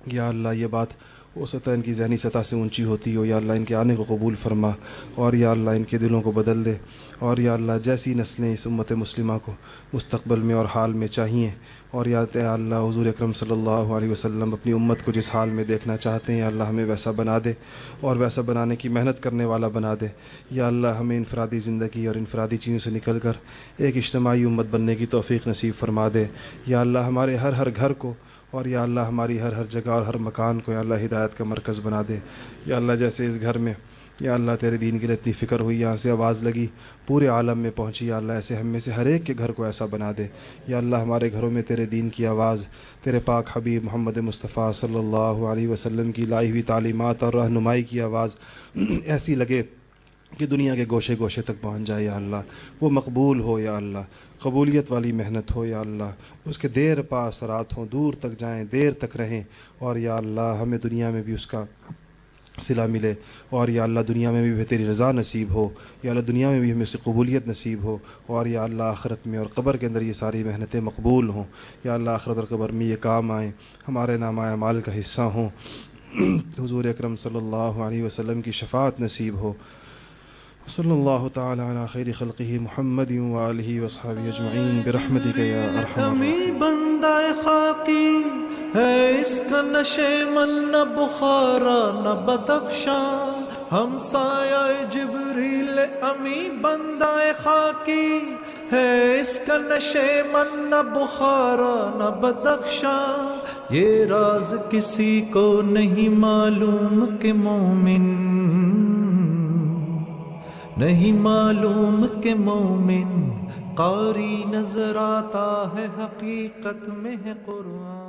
یا اللہ یہ بات ہو سکتا ہے ان کی ذہنی سطح سے اونچی ہوتی ہو, یا اللہ ان کے آنے کو قبول فرما, اور یا اللہ ان کے دلوں کو بدل دے. اور یا اللہ جیسی نسلیں اس امت مسلمہ کو مستقبل میں اور حال میں چاہیے, اور یا اللہ حضور اکرم صلی اللہ علیہ وسلم اپنی امت کو جس حال میں دیکھنا چاہتے ہیں, یا اللہ ہمیں ویسا بنا دے اور ویسا بنانے کی محنت کرنے والا بنا دے. یا اللہ ہمیں انفرادی زندگی اور انفرادی چیزوں سے نکل کر ایک اجتماعی امت بننے کی توفیق نصیب فرما دے. یا اللہ ہمارے ہر گھر کو, اور یا اللہ ہماری ہر جگہ اور ہر مکان کو یا اللہ ہدایت کا مرکز بنا دے. یا اللہ جیسے اس گھر میں یا اللہ تیرے دین کے لیے اتنی فکر ہوئی, یہاں سے آواز لگی پورے عالم میں پہنچی, یا اللہ ایسے ہم میں سے ہر ایک کے گھر کو ایسا بنا دے. یا اللہ ہمارے گھروں میں تیرے دین کی آواز, تیرے پاک حبیب محمد مصطفیٰ صلی اللہ علیہ وسلم کی لائی ہوئی تعلیمات اور رہنمائی کی آواز ایسی لگے کہ دنیا کے گوشے گوشے تک پہنچ جائے. یا اللہ وہ مقبول ہو, یا اللہ قبولیت والی محنت ہو, یا اللہ اس کے دیر پا اثرات ہوں, دور تک جائیں, دیر تک رہیں, اور یا اللہ ہمیں دنیا میں بھی اس کا صلہ ملے, اور یا اللہ دنیا میں بھی تیری رضا نصیب ہو, یا اللہ دنیا میں بھی ہمیں اس کی قبولیت نصیب ہو, اور یا اللہ آخرت میں اور قبر کے اندر یہ ساری محنتیں مقبول ہوں. یا اللہ آخرت اور قبر میں یہ کام آئیں, ہمارے نامہ اعمال کا حصہ ہوں, حضور اکرم صلی اللہ علیہ وسلم کی شفاعت نصیب ہو. صلی اللہ تعالی علی خیر خلقہ محمد وآلہ وصحبہ اجمعین برحمتک یا ارحم الراحمین. بندہ خاکی ہے اس کا نشے من, نہ بخارا نہ بدخشاں, ہم سایہ جبریل امی. بندہ خاکی ہے اس کا نشے من, نہ بخارا نہ بدخشاں, یہ راز کسی کو نہیں معلوم کہ مومن, نہیں معلوم کہ مومن قاری نظر آتا ہے, حقیقت میں ہے قرآن.